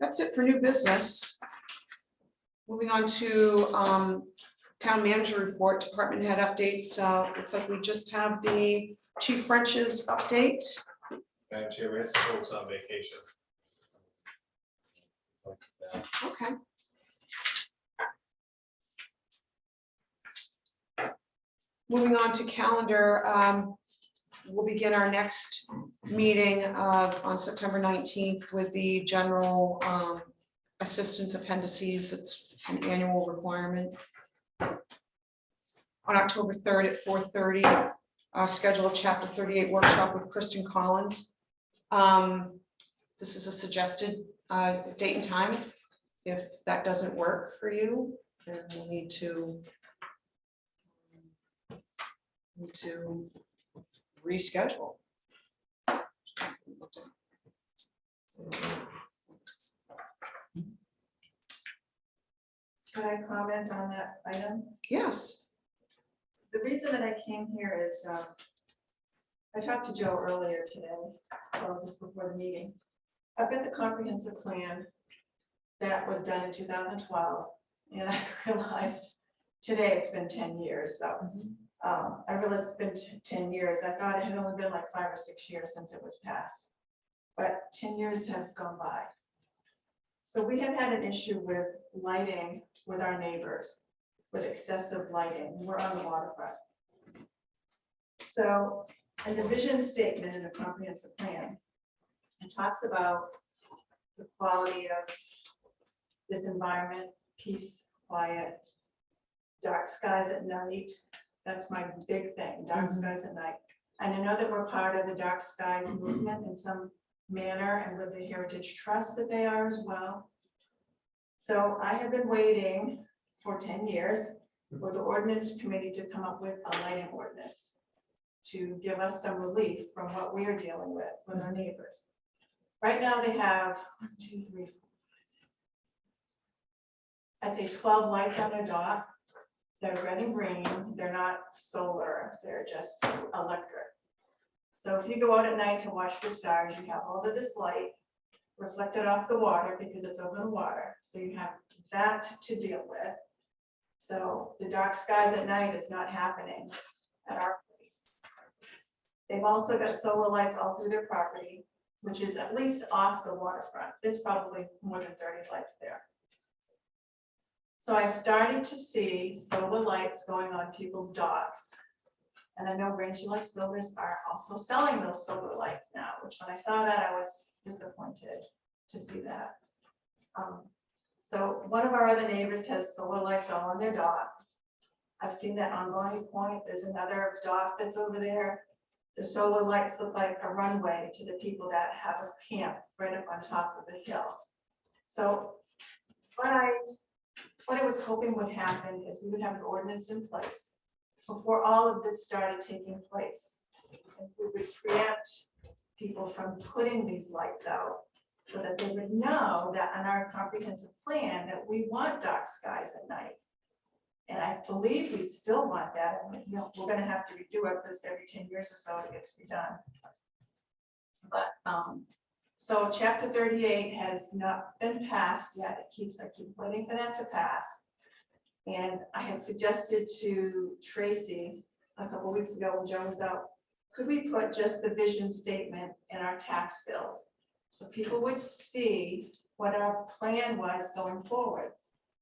That's it for new business. Moving on to town manager report, department head updates. Looks like we just have the Chief French's update. Madam Chair, we had some folks on vacation. Okay. Moving on to calendar, we'll begin our next meeting on September 19th with the general assistance appendices. It's an annual requirement. On October 3rd at 4:30, schedule a chapter 38 workshop with Kristen Collins. This is a suggested date and time. If that doesn't work for you, then we'll need to reschedule. Can I comment on that item? Yes. The reason that I came here is, I talked to Joe earlier today, well, just before the meeting. I've got the comprehensive plan that was done in 2012, and I realized today it's been 10 years, so. I realized it's been 10 years. I thought it had only been like 5 or 6 years since it was passed, but 10 years have gone by. So we have had an issue with lighting with our neighbors, with excessive lighting. We're on the waterfront. So in the vision statement in the comprehensive plan, it talks about the quality of this environment, peace, quiet, dark skies at night. That's my big thing, dark skies at night. And I know that we're part of the dark skies movement in some manner, and with the Heritage Trust that they are as well. So I have been waiting for 10 years for the ordinance committee to come up with a lighting ordinance to give us some relief from what we are dealing with our neighbors. Right now they have 1, 2, 3, 4, 5, 6. I'd say 12 lights on their dot. They're red and green. They're not solar. They're just electric. So if you go out at night to watch the stars, you have all of this light reflected off the water because it's over the water. So you have that to deal with. So the dark skies at night is not happening at our place. They've also got solar lights all through their property, which is at least off the waterfront. There's probably more than 30 lights there. So I've started to see solar lights going on people's docks. And I know Rancho Lakes builders are also selling those solar lights now, which when I saw that, I was disappointed to see that. So one of our other neighbors has solar lights all on their dock. I've seen that on Bonnie Point. There's another dock that's over there. The solar lights look like a runway to the people that have a camp right up on top of the hill. So what I was hoping would happen is we would have an ordinance in place before all of this started taking place. And we would preempt people from putting these lights out so that they would know that on our comprehensive plan that we want dark skies at night. And I believe we still want that. And we're gonna have to redo it because every 10 years or so it gets redone. But so chapter 38 has not been passed yet. I keep waiting for that to pass. And I had suggested to Tracy a couple weeks ago when Joe was out, could we put just the vision statement in our tax bills? So people would see what our plan was going forward.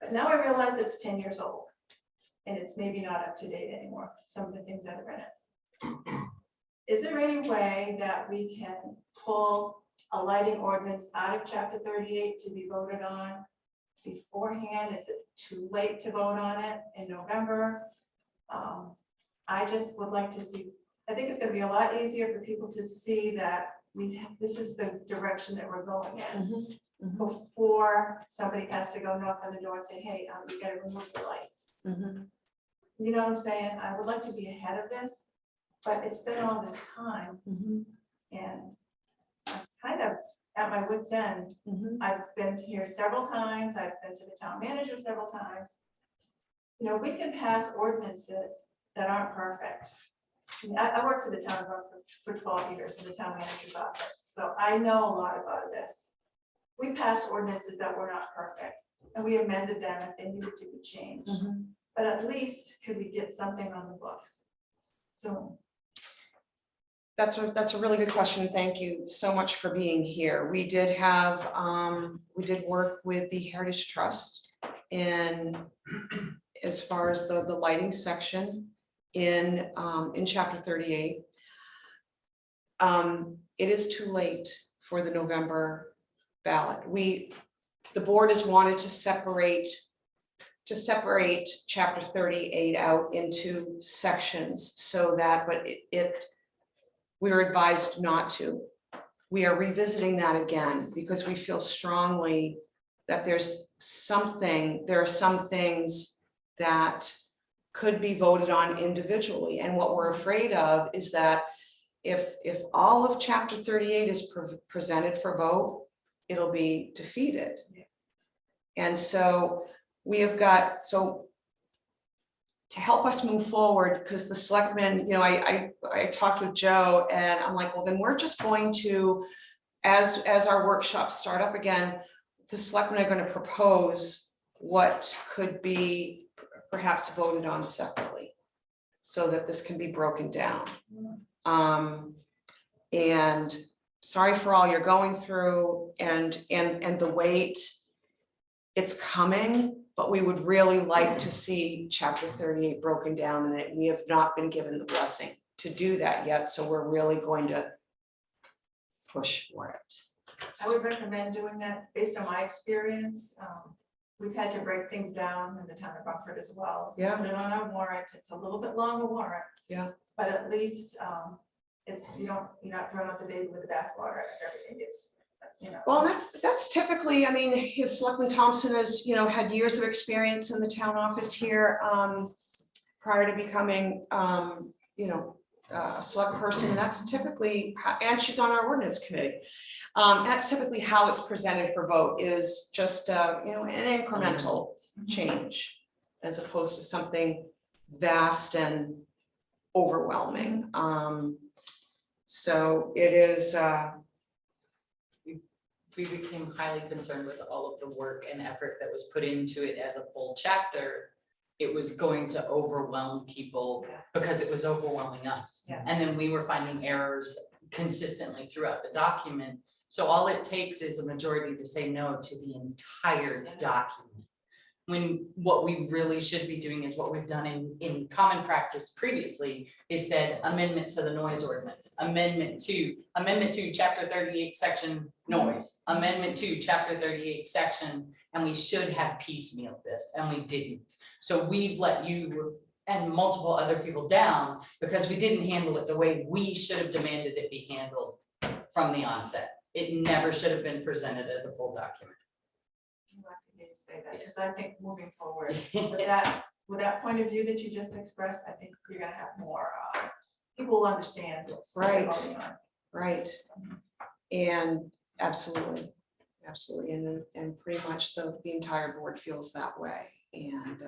But now I realize it's 10 years old and it's maybe not up to date anymore, some of the things that are in it. Is there any way that we can pull a lighting ordinance out of chapter 38 to be voted on beforehand? Is it too late to vote on it in November? I just would like to see, I think it's going to be a lot easier for people to see that this is the direction that we're going in before somebody has to go knock on the door and say, hey, you got to remove the lights. You know what I'm saying? I would like to be ahead of this, but it's been all this time. And I'm kind of at my wit's end. Mhm. I've been here several times, I've been to the town manager several times. You know, we can pass ordinances that aren't perfect. I mean, I worked for the town of Rutland for 12 years in the town manager's office, so I know a lot about this. We passed ordinances that were not perfect, and we amended them if they needed to be changed. But at least could we get something on the books? So, That's a really good question. Thank you so much for being here. We did have, we did work with the Heritage Trust in as far as the lighting section in chapter 38. It is too late for the November ballot. The board has wanted to separate chapter 38 out into sections so that, but we were advised not to. We are revisiting that again because we feel strongly that there are some things that could be voted on individually. And what we're afraid of is that if all of chapter 38 is presented for vote, it'll be defeated. And so we have got, to help us move forward, because the selectmen, you know, I talked with Joe and I'm like, well, then we're just going to, as our workshops start up again, the selectmen are going to propose what could be perhaps voted on separately so that this can be broken down. And sorry for all you're going through and the wait. It's coming, but we would really like to see chapter 38 broken down, and we have not been given the blessing to do that yet, so we're really going to push for it. I would recommend doing that based on my experience. We've had to break things down in the town of Rumford as well. Yeah. Put it on a warrant. It's a little bit long a warrant. Yeah. But at least you're not throwing out the baby with the bathwater and everything. It's, you know. Well, that's typically, I mean, if Selectman Thompson has, you know, had years of experience in the town office here prior to becoming, you know, a select person, that's typically, and she's on our ordinance committee. That's typically how it's presented for vote, is just, you know, an incremental change as opposed to something vast and overwhelming. So it is, we became highly concerned with all of the work and effort that was put into it as a full chapter. It was going to overwhelm people because it was overwhelming us. Yeah. And then we were finding errors consistently throughout the document. So all it takes is a majority to say no to the entire document. When what we really should be doing is what we've done in common practice previously is said amendment to the noise ordinance, amendment to chapter 38 section noise, amendment to chapter 38 section, and we should have piecemealed this, and we didn't. So we've let you and multiple other people down because we didn't handle it the way we should have demanded it be handled from the onset. It never should have been presented as a full document. I'd like to hear you say that, because I think moving forward with that point of view that you just expressed, I think you're gonna have more people will understand what's Right. going on. right. And absolutely, and pretty much the entire board feels that way. And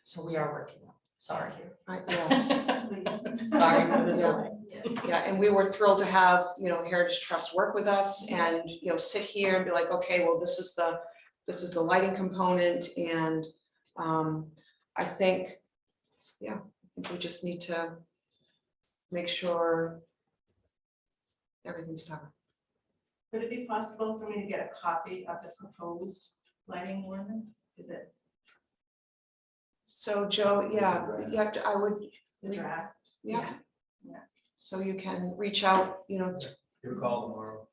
So we are working on it. Sorry. yes. Please. Sorry for the Yeah. delay. Yeah, and we were thrilled to have, you know, Heritage Trust work with us and, you know, sit here and be like, okay, well, this is the lighting component. And I think, I think we just need to make sure everything's covered. Would it be possible for me to get a copy of the proposed lighting ordinance? Is it So Joe, I would, the draft? yeah. Yeah. So you can reach out, you know, Give a call tomorrow.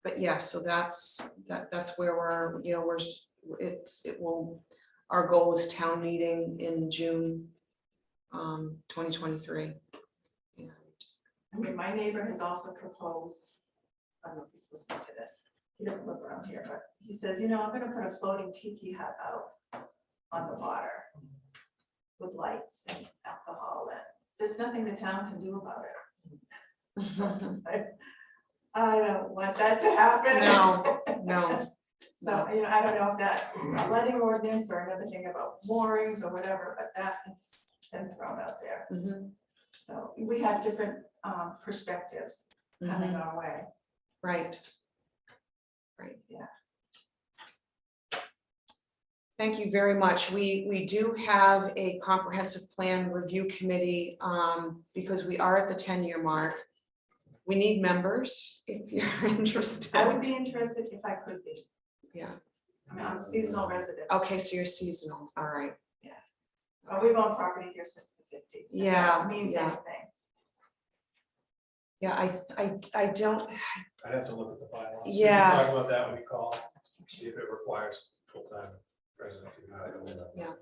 but yeah, so that's where we're, you know, our goal is town meeting in June 2023. I mean, my neighbor has also proposed, I don't know if he's listening to this, he doesn't live around here, but he says, you know, I'm gonna put a floating tiki hut out on the water. with lights and alcohol, and there's nothing the town can do about it. I don't want that to happen. No, no. So, I don't know if that is a lighting ordinance or another thing about moorings or whatever, but that has been thrown out there. Mhm, So we have different perspectives coming mhm. our way. Right. Right. Yeah. Thank you very much. We do have a comprehensive plan review committee, because we are at the 10-year mark. We need members if you're I interested. would be interested if I could be. Yeah. I mean, I'm a seasonal resident, Okay, so you're seasonal, all right. but we've owned property here since the 50s. if Yeah, that means yeah. anything. Yeah, I don't, I'd have to look at the bylaws. We can Yeah. Talk about that when we call, see if it requires full-time residency. I don't know. Yeah.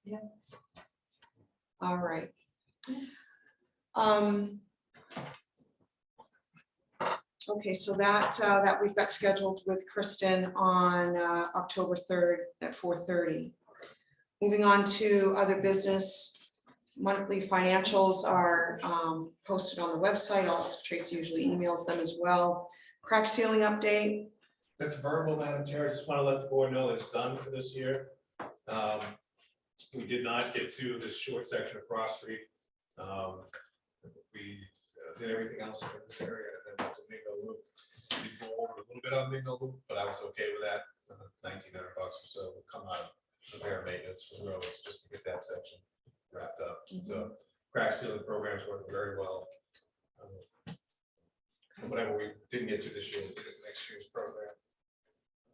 Yeah. all right. Okay, so that we've got scheduled with Kristen on October 3rd at 4:30. Moving on to other business, monthly financials are posted on the website. Tracy usually emails them as well. Crack ceiling update. That's verbal, Madam Chair. I just want to let the board know that it's done for this year. We did not get to this short section of Cross Street. We did everything else in this area and then went to Mingo Loop. We did go over a little bit on Mingo Loop, but I was okay with that. $1,900 or so will come out of repair maintenance for roads just to get that section wrapped up. So crack sealing programs work very well. Whatever we didn't get to this year, we'll get it next year's program.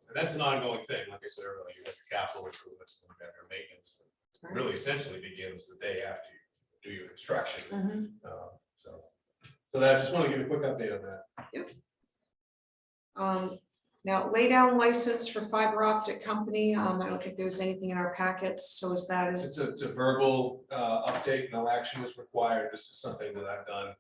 And that's an ongoing thing. Like I said earlier, you have your capital improvements and you have your maintenance. It really essentially begins the day after you do your construction. So that I just want to give you a quick update on that. Now, lay down license for fiber optic company. I don't think there was anything in our packets. So is that It's a verbal update. No action was required. This is something that I've done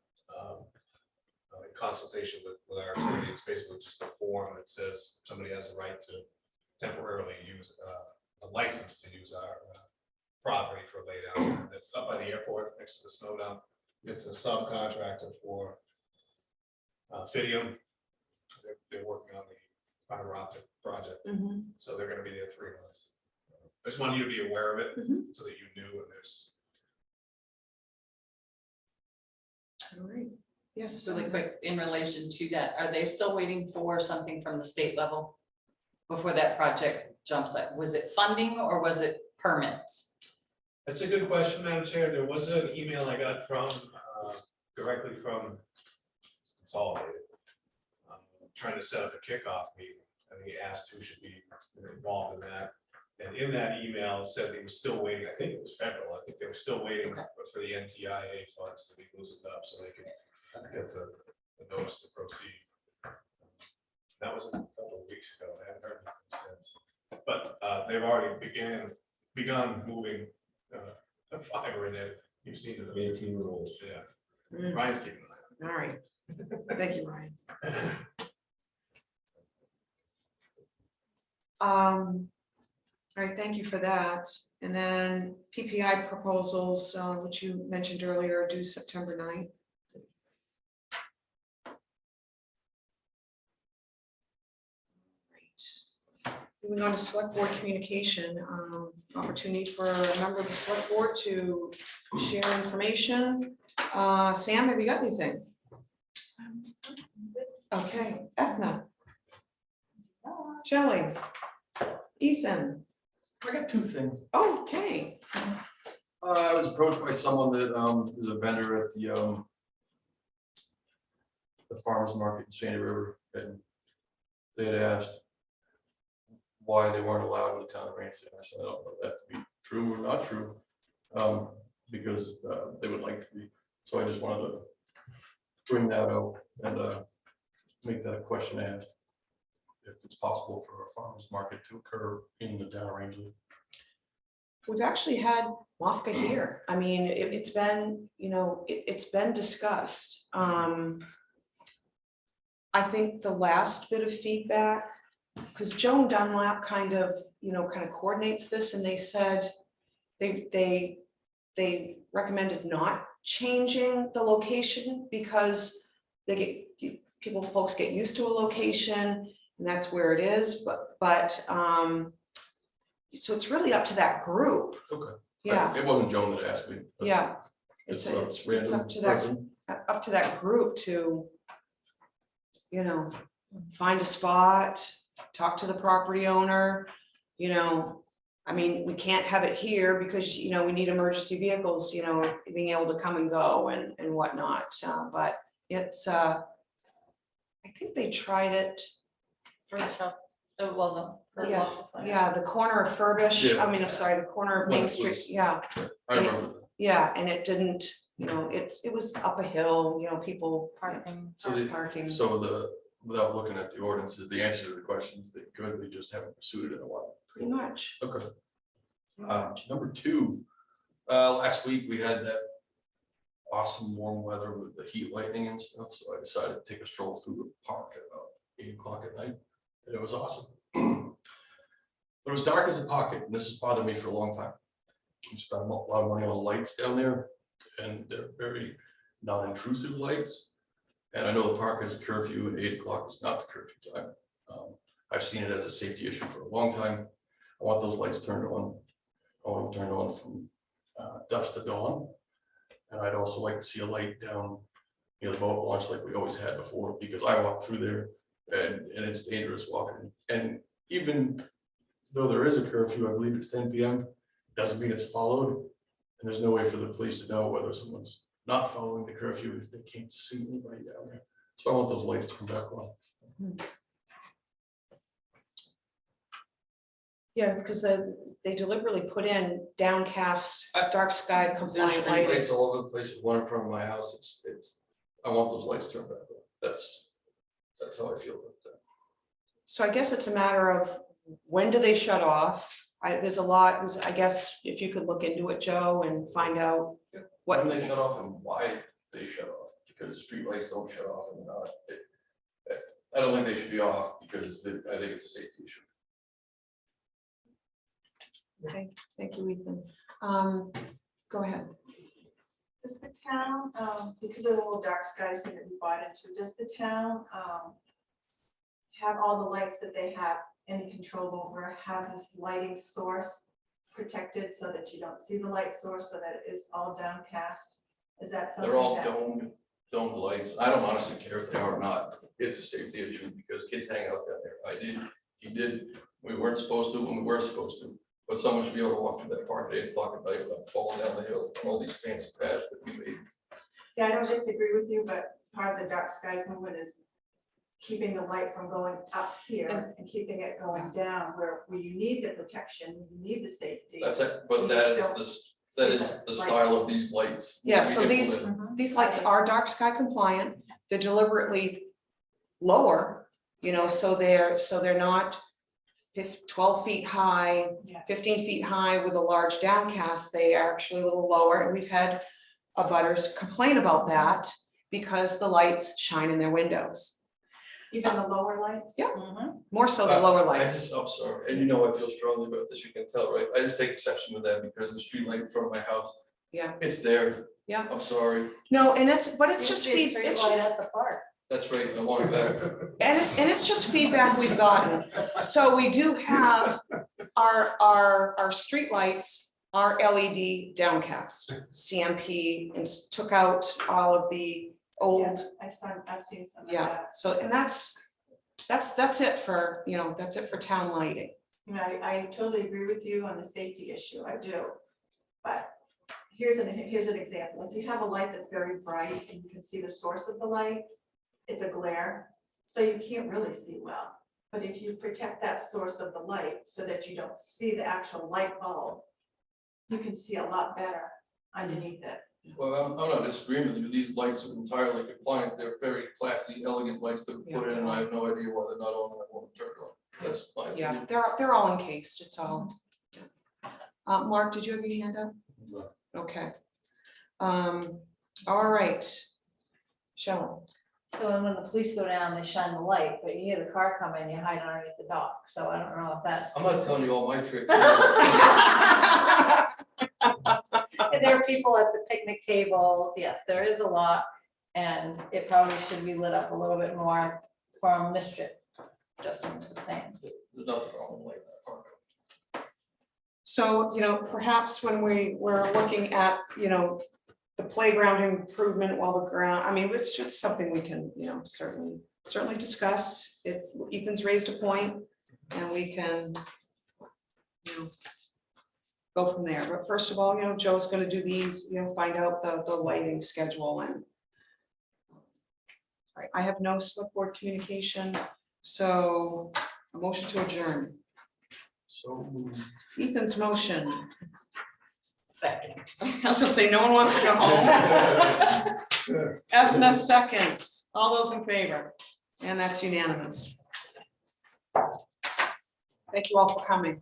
in consultation with our attorney. It's basically just a form that says somebody has a right to temporarily use a license to use our property for lay down. That's up by the airport next to the snow dump. It's a subcontractor for Fidium. They're working on the fiber optic project, so they're going to be there 3 months. I just wanted you to be aware of it so that you knew. And there's all right? Yes. Really quick, in relation to that, are they still waiting for something from the state level before that project jumps up? Was it funding or was it permits? That's a good question, Madam Chair. There was an email I got from directly from Consolidated, trying to set up a kickoff meeting. And he asked who should be involved in that. And in that email, it said they were still waiting. I think it was federal. I think they were still waiting for the NTIA funds to be loosened up so they could get the notice to proceed. That was a couple of weeks ago. I haven't heard anything since. But they've already begun moving the fiber in it. You've seen it. 18 rules. Yeah. Ryan's keeping an eye on it. All right. Thank you, Ryan. All right, thank you for that. And then PPI proposals, which you mentioned earlier, are due September 9th. Right. Moving on to select board communication, opportunity for a member of the select board to share information. Sam, have you got anything? Okay, Ethna. Shelley. Ethan. I got 2 things. Okay. I was approached by someone that is a vendor at the farmers market in Sandy River, and they had asked why they weren't allowed in the town of Ramsey. I said, I don't know that to be true or not true, because they would like to be. So I just wanted to bring that up and make that a question asked. If it's possible for a farmer's market to occur in the town of Rangeley. We've actually had Mafka here. I mean, it's been, it's been discussed. I think the last bit of feedback because Joan Dunlap kind of coordinates this, and they said they recommended not changing the location because folks get used to a location and that's where it is, but so it's really up to that group. Okay. Yeah, It wasn't Joan that asked me. but yeah, it's a it's random up to that, person. up to that group to, find a spot, talk to the property owner, I mean, we can't have it here because, we need emergency vehicles, being able to come and go and whatnot, but it's, I think they tried it. For the shop, for Yeah, office land. yeah, the corner of Furbish, Yeah. I'm sorry, the corner of When Main it Street, was- yeah, I remember. yeah, and it didn't, it was up a hill, people Parking. parking. Without looking at the ordinances, the answer to the question is they could, they just haven't pursued it in a while. Pretty much. Okay. Number two, last week we had that awesome warm weather with the heat lightning and stuff, so I decided to take a stroll through the park at about 8 o'clock at night, and it was awesome. But it was dark as a pocket, and this has bothered me for a long time. We spent a lot of money on lights down there, and they're very non-intrusive lights. And I know the park has a curfew, and 8 o'clock is not the curfew time. I've seen it as a safety issue for a long time. I want those lights turned on. I want them turned on from dusk to dawn. And I'd also like to see a light down, the boat launch like we always had before, because I walk through there and it's dangerous walking. And even though there is a curfew, I believe it's 10 p.m., doesn't mean it's followed. And there's no way for the police to know whether someone's not following the curfew if they can't see anybody down there. So I want those lights to come back on. Yeah, because they deliberately put in downcast, dark sky There's compliant street lighting. lights all over the place. There's one in front of my house. I want those lights turned back on. That's how I feel about that. So I guess it's a matter of when do they shut off? There's a lot, I guess, if you could look into it, Joe, and find out what. When they shut off and why they shut off, because street lights don't shut off and not. I don't think they should be off because I think it's a safety issue. Okay, thank you, Ethan. Go ahead. Does the town, because of the little dark skies thing that we bought into, does the town have all the lights that they have any control over, have this lighting source protected so that you don't see the light source, so that it is all downcast? Is that something They're all that? domed lights. I don't honestly care if they are or not. It's a safety issue because kids hang out down there. He did. We weren't supposed to when we were supposed to. But someone should be able to walk through that park at 8 o'clock at night without falling down the hill and all these fancy paths that we made. Yeah, I don't disagree with you, but part of the dark skies movement is keeping the light from going up here and keeping it going down where you need the protection, you need the safety. That's it. But that is the style of these lights. Yeah, We so implement. these lights are dark sky compliant. They're deliberately lower, so they're not 12 feet high, Yeah. 15 feet high with a large downcast. They are actually a little lower, and we've had abutters complain about that because the lights shine in their windows. Even the lower lights? Yeah. More so the lower lights. I'm sorry, and I feel strongly about this, you can tell, right? I just take exception with that because the street light in front of my house. Yeah. It's there. Yeah. I'm sorry. No, and it's just Used to be a feed, street it's light just, at the park. That's right, I want it back. and it's just feedback we've gotten. So we do have our streetlights are LED downcast. CMP and took out all of the old, I've seen some of yeah, that. so, and that's it for, that's it for town lighting. I totally agree with you on the safety issue, I do. But here's an example. If you have a light that's very bright and you can see the source of the light, it's a glare, so you can't really see well. But if you protect that source of the light so that you don't see the actual light bulb, you can see a lot better underneath it. Well, I'm not disagreeing with you. These lights are entirely compliant. They're very classy, elegant lights that we put in, and I have no idea why they're not on and I won't turn on. That's my Yeah, opinion. they're all encased, it's all. Mark, did you have your hand up? Okay. All right. Shall So when the police go down, they shine the light, but you hear the car coming, you hide underneath the dock, so I don't know if that. I'm not telling you all my tricks. And there are people at the picnic tables, yes, there is a lot, and it probably should be lit up a little bit more from mischief, Justin was just saying. There's nothing wrong with that. So, perhaps when we're looking at, the playground improvement while the ground, I mean, it's just something we can, certainly discuss. If Ethan's raised a point, and we can, go from there. But first of all, Joe's gonna do these, find out the lighting schedule and. All right, I have no select board communication, so a motion to adjourn. So. Ethan's motion. Second. I was gonna say, no one wants to go home. Ethna seconds. All those in favor? And that's unanimous. Thank you all for coming.